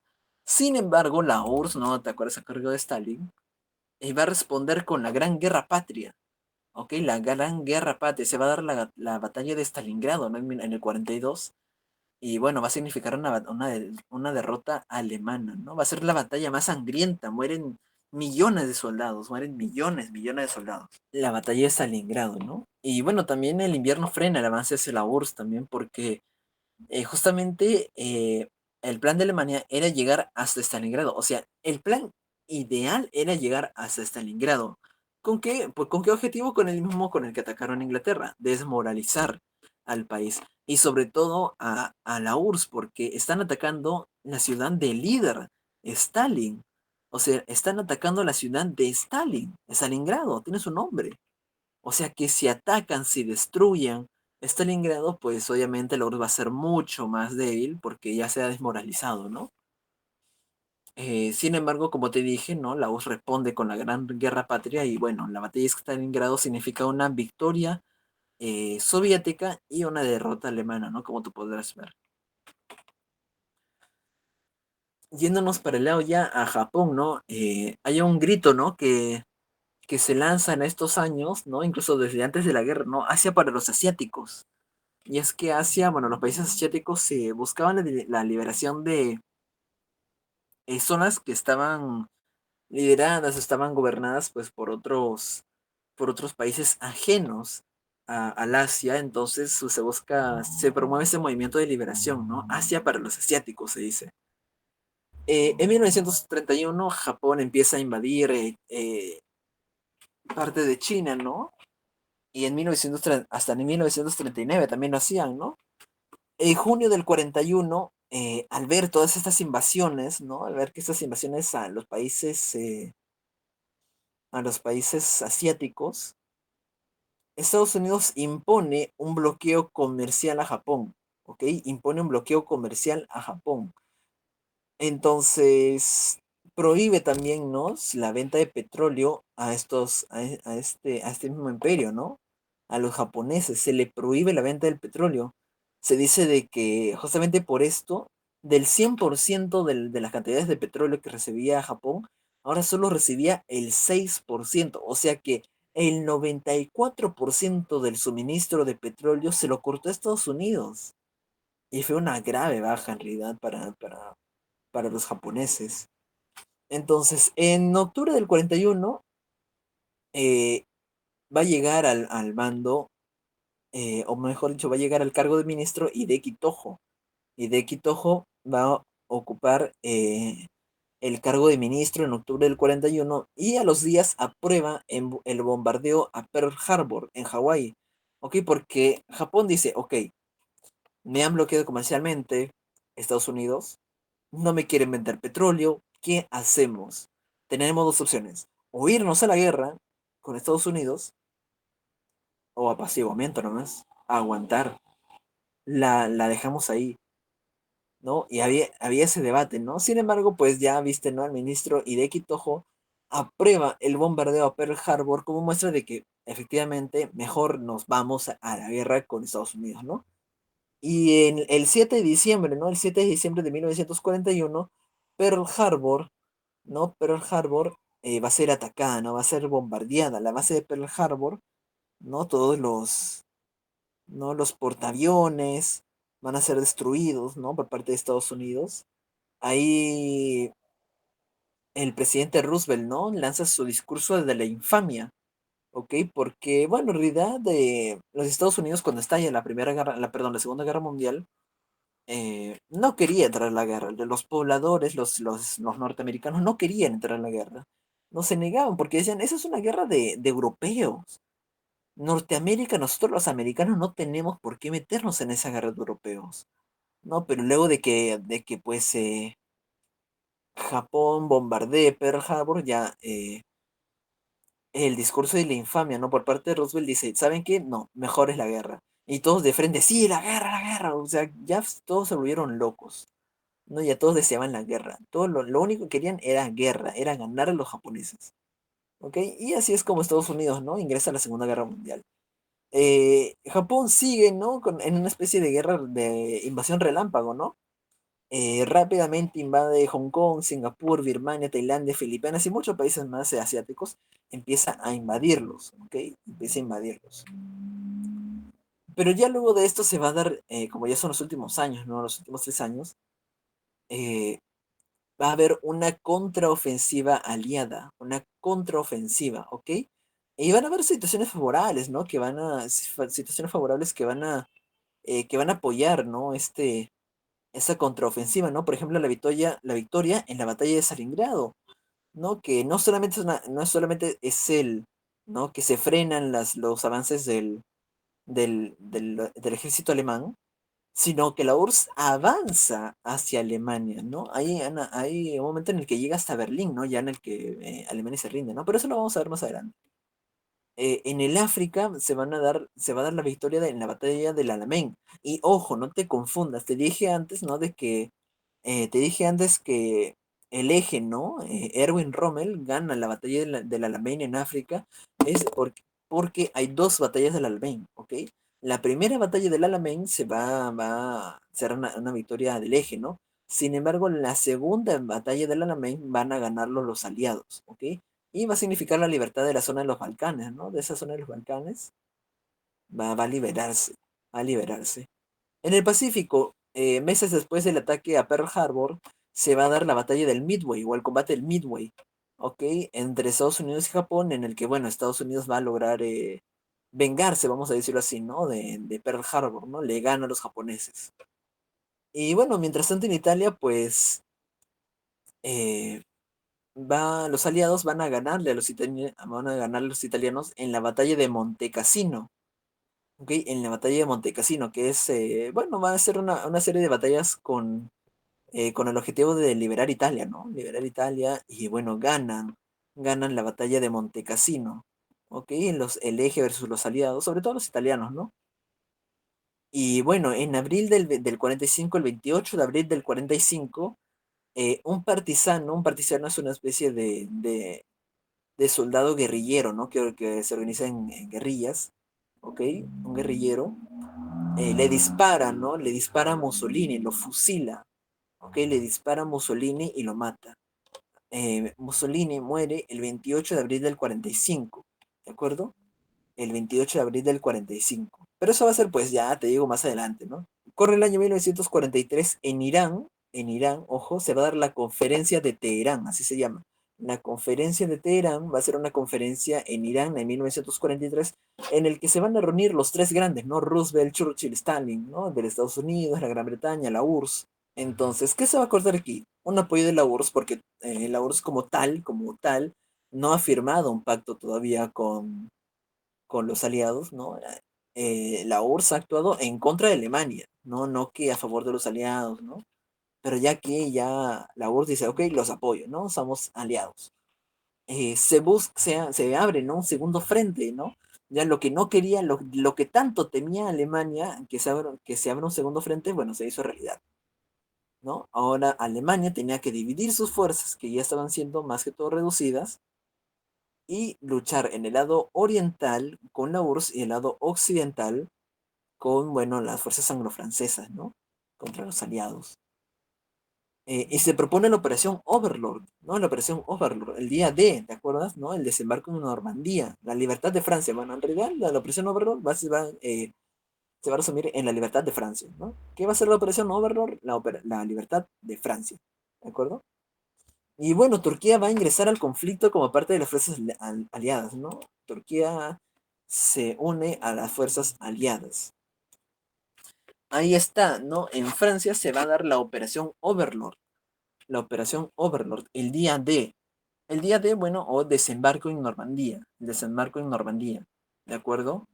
Sin embargo, la URSS, ¿no? ¿Te acuerdas a cargo de Stalin? Va a responder con la Gran Guerra Patria. ¿Ok? La Gran Guerra Patria. Se va a dar la batalla de Stalingrado, ¿no? En el 42. Y bueno, va a significar una derrota alemana, ¿no? Va a ser la batalla más sangrienta. Mueren millones de soldados, mueren millones de soldados. La batalla de Stalingrado, ¿no? Y bueno, también el invierno frena el avance hacia la URSS también porque justamente el plan de Alemania era llegar hasta Stalingrado. O sea, el plan ideal era llegar hasta Stalingrado. ¿Con qué? Pues, ¿con qué objetivo? Con el mismo con el que atacaron a Inglaterra, desmoralizar al país. Y sobre todo a la URSS, porque están atacando la ciudad del líder, Stalin. O sea, están atacando la ciudad de Stalin, Stalingrado, tiene su nombre. O sea que si atacan, si destruyen Stalingrado, pues obviamente la URSS va a ser mucho más débil porque ya se ha desmoralizado, ¿no? Sin embargo, como te dije, ¿no? La URSS responde con la Gran Guerra Patria y bueno, la batalla de Stalingrado significa una victoria soviética y una derrota alemana, ¿no? Como tú podrás ver. Yéndonos para el lado ya a Japón, ¿no? Hay un grito, ¿no? Que se lanza en estos años, ¿no? Incluso desde antes de la guerra, ¿no? Asia para los asiáticos. Y es que Asia, bueno, los países asiáticos se buscaban la liberación de zonas que estaban lideradas, estaban gobernadas pues por otros países ajenos al Asia, entonces se busca, se promueve ese movimiento de liberación, ¿no? Asia para los asiáticos, se dice. En 1931 Japón empieza a invadir parte de China, ¿no? Y en 1930, hasta en 1939 también lo hacían, ¿no? En junio del 41, al ver todas estas invasiones, ¿no? Al ver que estas invasiones a los países asiáticos, Estados Unidos impone un bloqueo comercial a Japón, ¿ok? Impone un bloqueo comercial a Japón. Entonces, prohíbe también, ¿no? La venta de petróleo a a este mismo imperio, ¿no? A los japoneses se le prohíbe la venta del petróleo. Se dice de que justamente por esto, del 100% de las cantidades de petróleo que recibía Japón, ahora solo recibía el 6%. O sea que el 94% del suministro de petróleo se lo cortó a Estados Unidos. Y fue una grave baja en realidad para los japoneses. Entonces, en octubre del 41 eh, va a llegar al mando, o mejor dicho, va a llegar al cargo de ministro Hideki Tojo. Hideki Tojo va a ocupar el cargo de ministro en octubre del 41 y a los días aprueba el bombardeo a Pearl Harbor en Hawái. ¿Ok? Porque Japón dice, ok, me han bloqueado comercialmente Estados Unidos, no me quieren vender petróleo, ¿qué hacemos? Tenemos dos opciones, o irnos a la guerra con Estados Unidos, o apaciguamiento nomás, aguantar, la dejamos ahí, ¿no? Y había ese debate, ¿no? Sin embargo, pues ya viste, ¿no? El ministro Hideki Tojo aprueba el bombardeo a Pearl Harbor como muestra de que efectivamente mejor nos vamos a la guerra con Estados Unidos, ¿no? Y en el 7 de diciembre, ¿no? El 7 de diciembre de 1941, Pearl Harbor, ¿no? Pearl Harbor va a ser atacada, ¿no? Va a ser bombardeada. La base de Pearl Harbor, ¿no? Todos ¿no? Los portaaviones van a ser destruidos, ¿no? Por parte de Estados Unidos. Ahí el presidente Roosevelt, ¿no? Lanza su discurso de la infamia, ¿ok? Porque, bueno, en realidad los Estados Unidos cuando estalla la primera guerra, perdón, la Segunda Guerra Mundial, no quería entrar a la guerra. Los pobladores, los norteamericanos no querían entrar a la guerra. No se negaban porque decían, esa es una guerra de europeos. Norteamérica, nosotros los americanos no tenemos por qué meternos en esa guerra de europeos, ¿no? Pero luego de que pues Japón bombardee Pearl Harbor, ya el discurso de la infamia, ¿no? Por parte de Roosevelt dice, ¿saben qué? No, mejor es la guerra. Y todos de frente, sí, la guerra, la guerra. O sea, ya todos se volvieron locos, ¿no? Ya todos deseaban la guerra. Todo lo único que querían era guerra, era ganar a los japoneses, ¿ok? Y así es como Estados Unidos, ¿no? Ingresa a la Segunda Guerra Mundial. Japón sigue, ¿no? En una especie de guerra de invasión relámpago, ¿no? Rápidamente invade Hong Kong, Singapur, Birmania, Tailandia, Filipinas y muchos países más asiáticos. Empieza a invadirlos, ¿ok? Empieza a invadirlos. Pero ya luego de esto se va a dar, como ya son los últimos años, ¿no? Los últimos 3 años, eh, va a haber una contraofensiva aliada, una contraofensiva, ¿ok? Y van a haber situaciones favorables, ¿no? Situaciones favorables que van a apoyar, ¿no? Esa contraofensiva, ¿no? Por ejemplo, la victoria en la batalla de Stalingrado, ¿no? Que no solamente es ¿no? Que se frenan los avances del ejército alemán, sino que la URSS avanza hacia Alemania, ¿no? Hay un momento en el que llega hasta Berlín, ¿no? Ya en el que Alemania se rinde, ¿no? Pero eso lo vamos a ver más adelante. En el África se va a dar la victoria en la batalla del Alamein. Y ojo, no te confundas, te dije antes, ¿no? Te dije antes que el eje, ¿no? Erwin Rommel gana la batalla del Alamein en África, es porque hay dos batallas del Alamein, ¿ok? La primera batalla del Alamein va a ser una victoria del eje, ¿no? Sin embargo, la segunda batalla del Alamein van a ganarlo los aliados, ¿ok? Y va a significar la libertad de la zona de los Balcanes, ¿no? De esa zona de los Balcanes va a liberarse, va a liberarse. En el Pacífico, meses después del ataque a Pearl Harbor, se va a dar la batalla del Midway o el combate del Midway, ¿ok? Entre Estados Unidos y Japón, en el que, bueno, Estados Unidos va a lograr vengarse, vamos a decirlo así, ¿no? De Pearl Harbor, ¿no? Le gana a los japoneses. Y bueno, mientras tanto en Italia, pues, eh, los aliados van a ganarle a los italianos en la batalla de Monte Cassino. ¿Ok? En la batalla de Monte Cassino, que es, bueno, va a ser una serie de batallas con el objetivo de liberar Italia, ¿no? Liberar Italia y bueno, ganan la batalla de Monte Cassino, ¿ok? El eje versus los aliados, sobre todo los italianos, ¿no? Y bueno, en abril del 45, el 28 de abril del 45, un partisano es una especie de soldado guerrillero, ¿no? Que se organiza en guerrillas, ¿ok? Un guerrillero, le dispara, ¿no? Le dispara a Mussolini, lo fusila, ¿ok? Le dispara a Mussolini y lo mata. Mussolini muere el 28 de abril del 45, ¿de acuerdo? El 28 de abril del 45. Pero eso va a ser, pues ya te digo más adelante, ¿no? Corre el año 1943 en Irán, ojo, se va a dar la conferencia de Teherán, así se llama. La conferencia de Teherán va a ser una conferencia en Irán en 1943 en el que se van a reunir los tres grandes, ¿no? Roosevelt, Churchill, Stalin, ¿no? De Estados Unidos, la Gran Bretaña, la URSS. Entonces, ¿qué se va a acordar aquí? Un apoyo de la URSS porque la URSS como tal, no ha firmado un pacto todavía con los aliados, ¿no? La URSS ha actuado en contra de Alemania, ¿no? No que a favor de los aliados, ¿no? Pero ya que ya la URSS dice, ok, los apoyo, ¿no? Somos aliados. Se abre, ¿no? Un segundo frente, ¿no? Ya lo que no quería, lo que tanto temía Alemania, que se abra un segundo frente, bueno, se hizo realidad, ¿no? Ahora Alemania tenía que dividir sus fuerzas, que ya estaban siendo más que todo reducidas, y luchar en el lado oriental con la URSS y el lado occidental con, bueno, las fuerzas anglo-francesas, ¿no? Contra los aliados. Y se propone la Operación Overlord, ¿no? La Operación Overlord, el día D, ¿te acuerdas? ¿No? El desembarco en Normandía, la libertad de Francia. Bueno, en realidad la Operación Overlord se va a resumir en la libertad de Francia, ¿no? ¿Qué va a ser la Operación Overlord? La libertad de Francia, ¿de acuerdo? Y bueno, Turquía va a ingresar al conflicto como parte de las fuerzas aliadas, ¿no? Turquía se une a las fuerzas aliadas. Ahí está, ¿no? En Francia se va a dar la Operación Overlord. La Operación Overlord, el día D. El día D, bueno, o desembarco en Normandía. Desembarco en Normandía. ¿de acuerdo?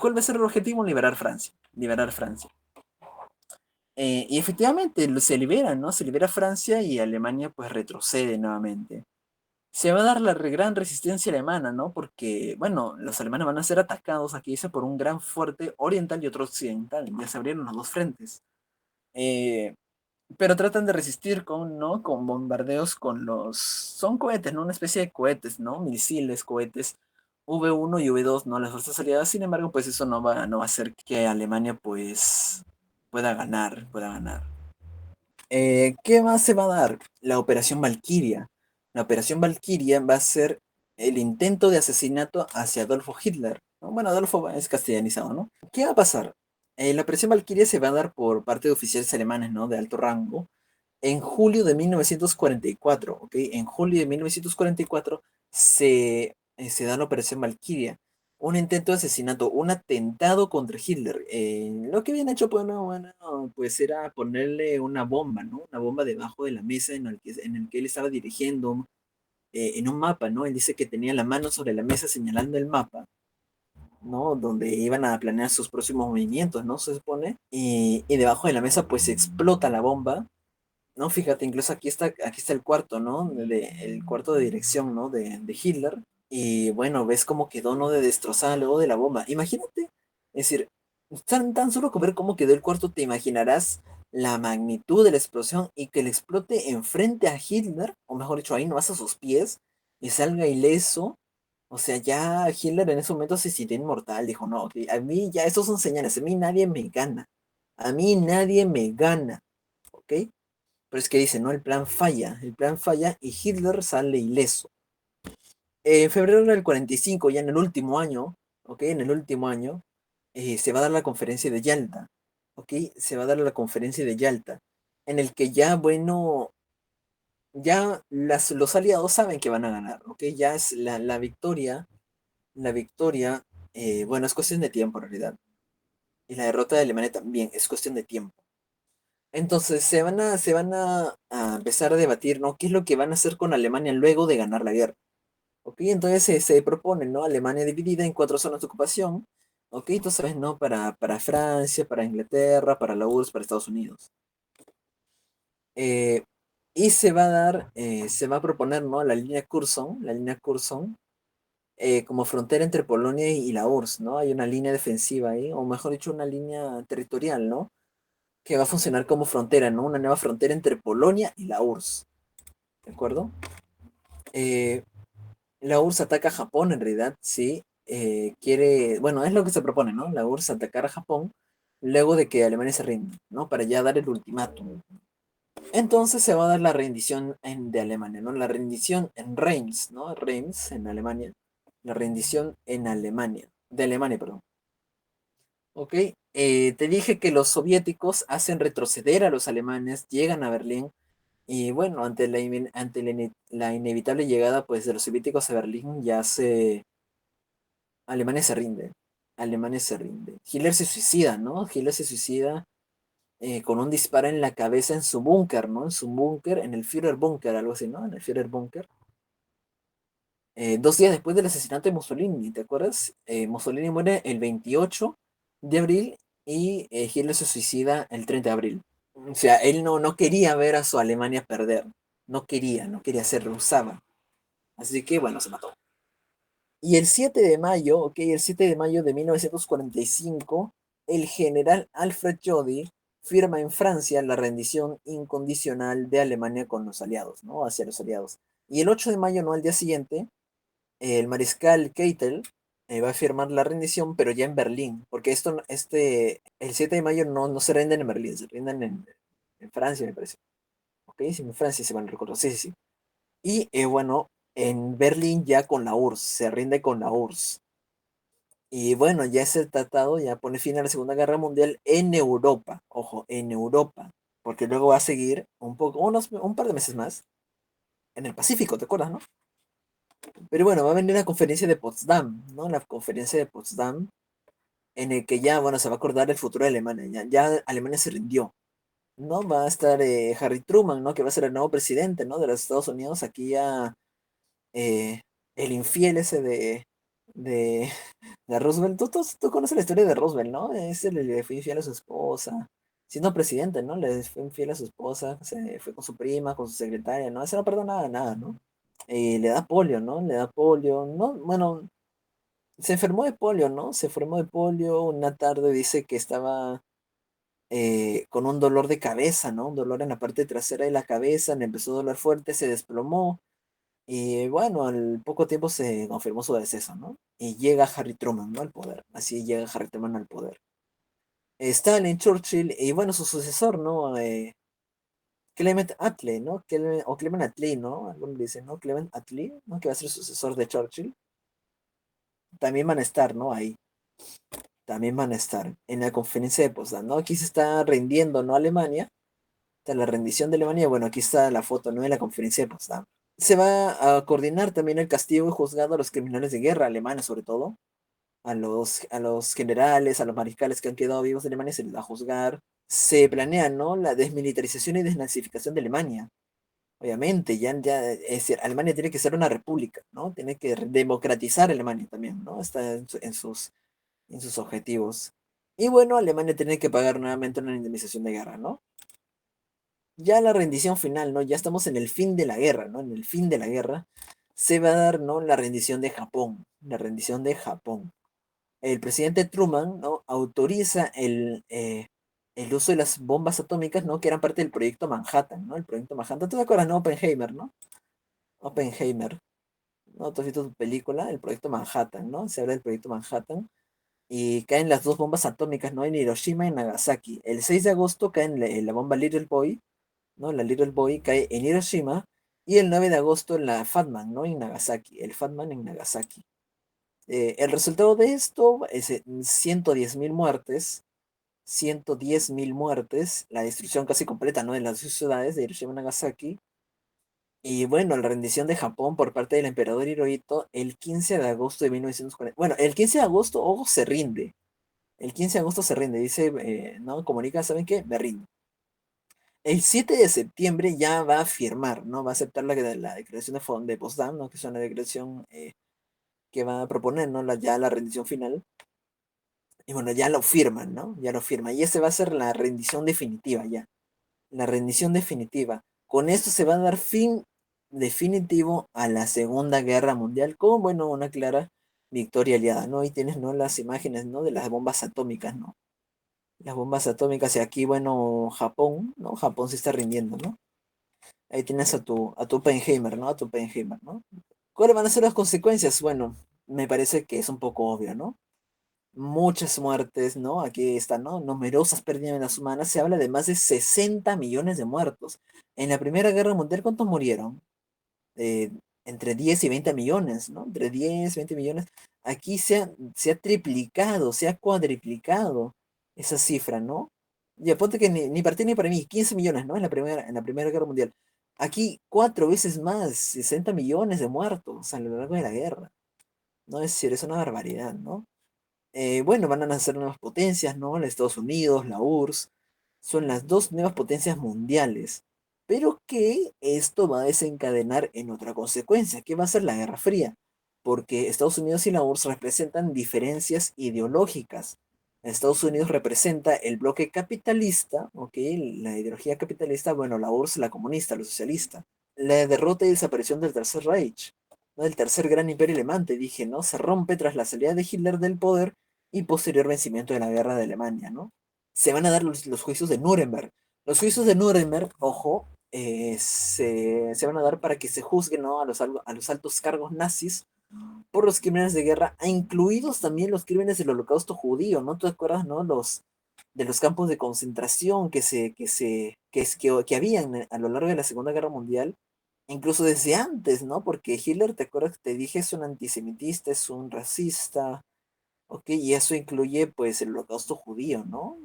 ¿Cuál va a ser el objetivo? Liberar Francia. Liberar Francia. Y efectivamente se libera, ¿no? Se libera Francia y Alemania pues retrocede nuevamente. Se va a dar la gran resistencia alemana, ¿no? Porque, bueno, los alemanes van a ser atacados, aquí dice, por un gran fuerte oriental y otro occidental. Ya se abrieron los dos frentes. Eh, pero tratan de resistir con, ¿no? Con bombardeos con los... Son cohetes, ¿no? Una especie de cohetes, ¿no? Misiles, cohetes V1 y V2, ¿no? Las fuerzas aliadas. Sin embargo, pues eso no va a hacer que Alemania, pues, pueda ganar, pueda ganar. ¿Qué más se va a dar? La Operación Valquiria. La Operación Valquiria va a ser el intento de asesinato hacia Adolfo Hitler, ¿no? Bueno, Adolfo es castellanizado, ¿no? ¿Qué va a pasar? La Operación Valquiria se va a dar por parte de oficiales alemanes, ¿no? De alto rango, en julio de 1944, ¿ok? En julio de 1944 se da la Operación Valquiria, un intento de asesinato, un atentado contra Hitler. Lo que habían hecho, pues, no, bueno, pues era ponerle una bomba, ¿no? Una bomba debajo de la mesa en el que él estaba dirigiendo en un mapa, ¿no? Él dice que tenía la mano sobre la mesa señalando el mapa, ¿no? Donde iban a planear sus próximos movimientos, ¿no? Se supone. Y debajo de la mesa, pues explota la bomba, ¿no? Fíjate, incluso aquí está el cuarto, ¿no? El cuarto de dirección, ¿no? De Hitler. Y bueno, ves cómo quedó, ¿no? De destrozada luego de la bomba. Imagínate, es decir, tan solo con ver cómo quedó el cuarto, te imaginarás la magnitud de la explosión y que le explote enfrente a Hitler, o mejor dicho, ahí nomás a sus pies, y salga ileso. O sea, ya Hitler en ese momento se sintió inmortal. Dijo, no, ok, a mí ya, estos son señales, a mí nadie me gana. A mí nadie me gana, ¿ok? Pero es que dice, no, el plan falla y Hitler sale ileso. En febrero del 45, ya en el último año, ¿ok? En el último año, se va a dar la conferencia de Yalta, ¿ok? Se va a dar la conferencia de Yalta, en el que ya, bueno, ya los aliados saben que van a ganar, ¿ok? Ya es la victoria, bueno, es cuestión de tiempo en realidad. Y la derrota de Alemania también es cuestión de tiempo. Entonces se van a empezar a debatir, ¿no? ¿Qué es lo que van a hacer con Alemania luego de ganar la guerra? ¿Ok? Entonces se propone, ¿no? Alemania dividida en cuatro zonas de ocupación. ¿Ok? Tú sabes, ¿no? Para Francia, para Inglaterra, para la URSS, para Estados Unidos. Eh, y se va a proponer, ¿no? La línea Curzon, como frontera entre Polonia y la URSS, ¿no? Hay una línea defensiva ahí, o mejor dicho, una línea territorial, ¿no? Que va a funcionar como frontera, ¿no? Una nueva frontera entre Polonia y la URSS, ¿de acuerdo? Eh, la URSS ataca a Japón, en realidad, sí. Bueno, es lo que se propone, ¿no? La URSS atacar a Japón luego de que Alemania se rinda, ¿no? Para ya dar el ultimátum. Entonces se va a dar la rendición de Alemania, ¿no? La rendición en Reims, ¿no? Reims, en Alemania. La rendición en Alemania. De Alemania, perdón. ¿Ok? Te dije que los soviéticos hacen retroceder a los alemanes, llegan a Berlín. Y bueno, ante la inevitable llegada pues, de los soviéticos a Berlín, Alemania se rinde. Alemania se rinde. Hitler se suicida, ¿no? Hitler se suicida con un disparo en la cabeza en su búnker, ¿no? En su búnker, en el Führerbunker, algo así, ¿no? En el Führerbunker. 2 días después del asesinato de Mussolini, ¿te acuerdas? Mussolini muere el 28 de abril y Hitler se suicida el 30 de abril. O sea, él no quería ver a su Alemania perder. No quería, se rehusaba. Así que, bueno, se mató. Y el 7 de mayo, ok, el 7 de mayo de 1945, el general Alfred Jody firma en Francia la rendición incondicional de Alemania con los aliados, ¿no? Hacia los aliados. Y el 8 de mayo, no al día siguiente, el mariscal Keitel va a firmar la rendición, pero ya en Berlín, porque el 7 de mayo no se rinden en Berlín, se rinden en Francia, me parece. Ok, sí, en Francia se van a recordar, sí, sí, sí. Y bueno, en Berlín ya con la URSS, se rinde con la URSS. Y bueno, ya ese tratado ya pone fin a la Segunda Guerra Mundial en Europa, ojo, en Europa, porque luego va a seguir un par de meses más en el Pacífico, ¿te acuerdas, no? Pero bueno, va a venir la conferencia de Potsdam, ¿no? La conferencia de Potsdam, en el que ya, bueno, se va a acordar el futuro de Alemania, ya Alemania se rindió, ¿no? Va a estar Harry Truman, ¿no? Que va a ser el nuevo presidente, ¿no? De los Estados Unidos, aquí ya el infiel ese de, de Roosevelt. Tú conoces la historia de Roosevelt, ¿no? Ese le fue infiel a su esposa. Siendo presidente, ¿no? Le fue infiel a su esposa, se fue con su prima, con su secretaria, ¿no? Ese no perdona nada, ¿no? Y le da polio, ¿no? Le da polio, ¿no? Bueno, se enfermó de polio, ¿no? Se enfermó de polio. Una tarde dice que estaba con un dolor de cabeza, ¿no? Un dolor en la parte trasera de la cabeza, le empezó a doler fuerte, se desplomó. Y bueno, al poco tiempo se confirmó su deceso, ¿no? Y llega Harry Truman, ¿no? Al poder. Así llega Harry Truman al poder. Stalin, Churchill y bueno, su sucesor, ¿no? Clement Attlee, ¿no? O Clement Attlee, ¿no? Algunos dicen, ¿no? Clement Attlee, ¿no? Que va a ser sucesor de Churchill. También van a estar, ¿no? Ahí. También van a estar en la conferencia de Potsdam, ¿no? Aquí se está rindiendo, ¿no? Alemania. Está la rendición de Alemania. Bueno, aquí está la foto, ¿no? De la conferencia de Potsdam. Se va a coordinar también el castigo y juzgado a los criminales de guerra alemanes, sobre todo. A los generales, a los mariscales que han quedado vivos de Alemania, se les va a juzgar. Se planea, ¿no? La desmilitarización y desnazificación de Alemania. Obviamente, es decir, Alemania tiene que ser una república, ¿no? Tiene que democratizar Alemania también, ¿no? Está en sus objetivos. Y bueno, Alemania tiene que pagar nuevamente una indemnización de guerra, ¿no? Ya la rendición final, ¿no? Ya estamos en el fin de la guerra, ¿no? En el fin de la guerra se va a dar, ¿no? La rendición de Japón, la rendición de Japón. El presidente Truman, ¿no? Autoriza el uso de las bombas atómicas, ¿no? Que eran parte del proyecto Manhattan, ¿no? El proyecto Manhattan. ¿Tú te acuerdas, no? Oppenheimer, ¿no? Oppenheimer, ¿no? ¿Tú has visto tu película? El proyecto Manhattan, ¿no? Se habla del proyecto Manhattan. Y caen las dos bombas atómicas, ¿no? En Hiroshima y Nagasaki. El 6 de agosto cae en la bomba Little Boy, ¿no? La Little Boy cae en Hiroshima. Y el 9 de agosto en la Fat Man, ¿no? En Nagasaki. El Fat Man en Nagasaki. El resultado de esto es 110.000 muertes. 110.000 muertes. La destrucción casi completa, ¿no? De las dos ciudades de Hiroshima y Nagasaki. Y bueno, la rendición de Japón por parte del emperador Hirohito el 15 de agosto de 1940. Bueno, el 15 de agosto, ojo, se rinde. El 15 de agosto se rinde, dice, ¿no? Comunica, ¿saben qué? Me rindo. El 7 de septiembre ya va a firmar, ¿no? Va a aceptar la declaración de Potsdam, ¿no? Que es una declaración que va a proponer, ¿no? Ya la rendición final. Y bueno, ya lo firman, ¿no? Ya lo firman. Y ese va a ser la rendición definitiva, ya. La rendición definitiva. Con esto se va a dar fin definitivo a la Segunda Guerra Mundial con, bueno, una clara victoria aliada, ¿no? Ahí tienes, ¿no? Las imágenes, ¿no? De las bombas atómicas, ¿no? Las bombas atómicas y aquí, bueno, Japón, ¿no? Japón se está rindiendo, ¿no? Ahí tienes a tu Oppenheimer, ¿no? A tu Oppenheimer, ¿no? ¿Cuáles van a ser las consecuencias? Bueno, me parece que es un poco obvio, ¿no? Muchas muertes, ¿no? Aquí están, ¿no? Numerosas pérdidas humanas. Se habla de más de 60 millones de muertos. En la Primera Guerra Mundial, ¿cuántos murieron? Eh, entre 10 y 20 millones, ¿no? Entre 10 y 20 millones. Aquí se ha triplicado, se ha cuadriplicado esa cifra, ¿no? Y aponte que ni para ti ni para mí, 15 millones, ¿no? En la Primera Guerra Mundial. Aquí 4 veces más, 60 millones de muertos a lo largo de la guerra. ¿No? Es decir, es una barbaridad, ¿no? Bueno, van a nacer nuevas potencias, ¿no? Los Estados Unidos, la URSS, son las dos nuevas potencias mundiales. Pero que esto va a desencadenar en otra consecuencia, que va a ser la Guerra Fría, porque Estados Unidos y la URSS representan diferencias ideológicas. Estados Unidos representa el bloque capitalista, ¿ok? La ideología capitalista, bueno, la URSS la comunista, la socialista. La derrota y desaparición del Tercer Reich, ¿no? El tercer gran imperio alemán, te dije, ¿no? Se rompe tras la salida de Hitler del poder y posterior vencimiento de la guerra de Alemania, ¿no? Se van a dar los juicios de Nuremberg. Los juicios de Nuremberg, ojo, se van a dar para que se juzguen, ¿no? a los altos cargos nazis por los crímenes de guerra, incluidos también los crímenes del holocausto judío, ¿no? ¿Tú te acuerdas, no? De los campos de concentración que habían a lo largo de la Segunda Guerra Mundial, incluso desde antes, ¿no? Porque Hitler, ¿te acuerdas que te dije? Es un antisemitista, es un racista, ¿ok? Y eso incluye, pues, el holocausto judío, ¿no?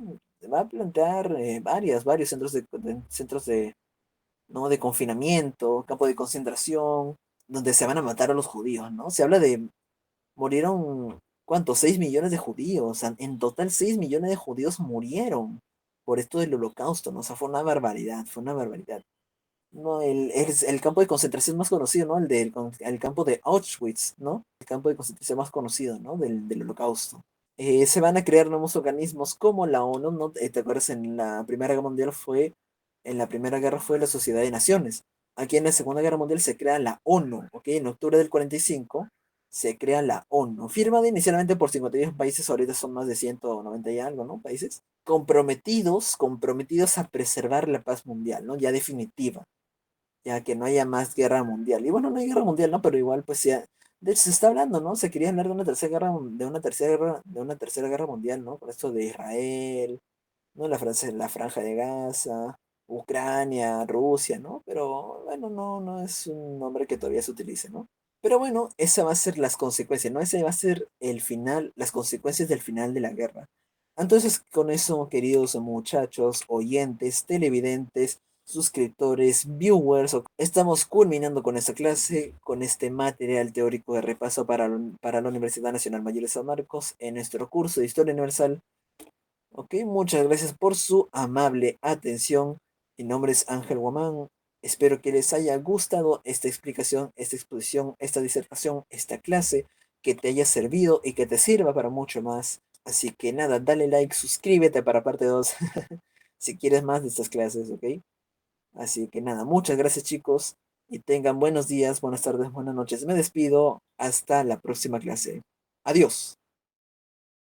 Va a plantear varios centros de, ¿no? De confinamiento, campo de concentración, donde se van a matar a los judíos, ¿no? Se habla de, murieron, ¿cuántos? 6 millones de judíos, o sea, en total 6 millones de judíos murieron por esto del holocausto, ¿no? O sea, fue una barbaridad, fue una barbaridad. ¿no? El campo de concentración más conocido, ¿no? El campo de Auschwitz, ¿no? El campo de concentración más conocido, ¿no? Del Holocausto. Se van a crear nuevos organismos como la ONU, ¿no? ¿Te acuerdas? En la Primera Guerra fue la Sociedad de Naciones. Aquí en la Segunda Guerra Mundial se crea la ONU, ¿ok? En octubre del 45 se crea la ONU, firmada inicialmente por 52 países, ahorita son más de 190 y algo, ¿no? Países comprometidos a preservar la paz mundial, ¿no? Ya definitiva, ya que no haya más guerra mundial. Y bueno, no hay guerra mundial, ¿no? Pero igual, pues ya, de hecho se está hablando, ¿no? Se quería hablar de una tercera guerra, de una tercera guerra mundial, ¿no? Con esto de Israel, ¿no? La franja de Gaza, Ucrania, Rusia, ¿no? Pero bueno, no es un nombre que todavía se utilice, ¿no? Pero bueno, esa va a ser las consecuencias, ¿no? Ese va a ser el final, las consecuencias del final de la guerra. Entonces, con eso, queridos muchachos, oyentes, televidentes, suscriptores, viewers, estamos culminando con esta clase, con este material teórico de repaso para la Universidad Nacional Mayor de San Marcos en nuestro curso de Historia Universal. Ok, muchas gracias por su amable atención. Mi nombre es Ángel Guamán. Espero que les haya gustado esta explicación, esta exposición, esta disertación, esta clase, que te haya servido y que te sirva para mucho más. Así que nada, dale like, suscríbete para parte 2 si quieres más de estas clases, ¿ok? Así que nada, muchas gracias chicos y tengan buenos días, buenas tardes, buenas noches. Me despido. Hasta la próxima clase. Adiós.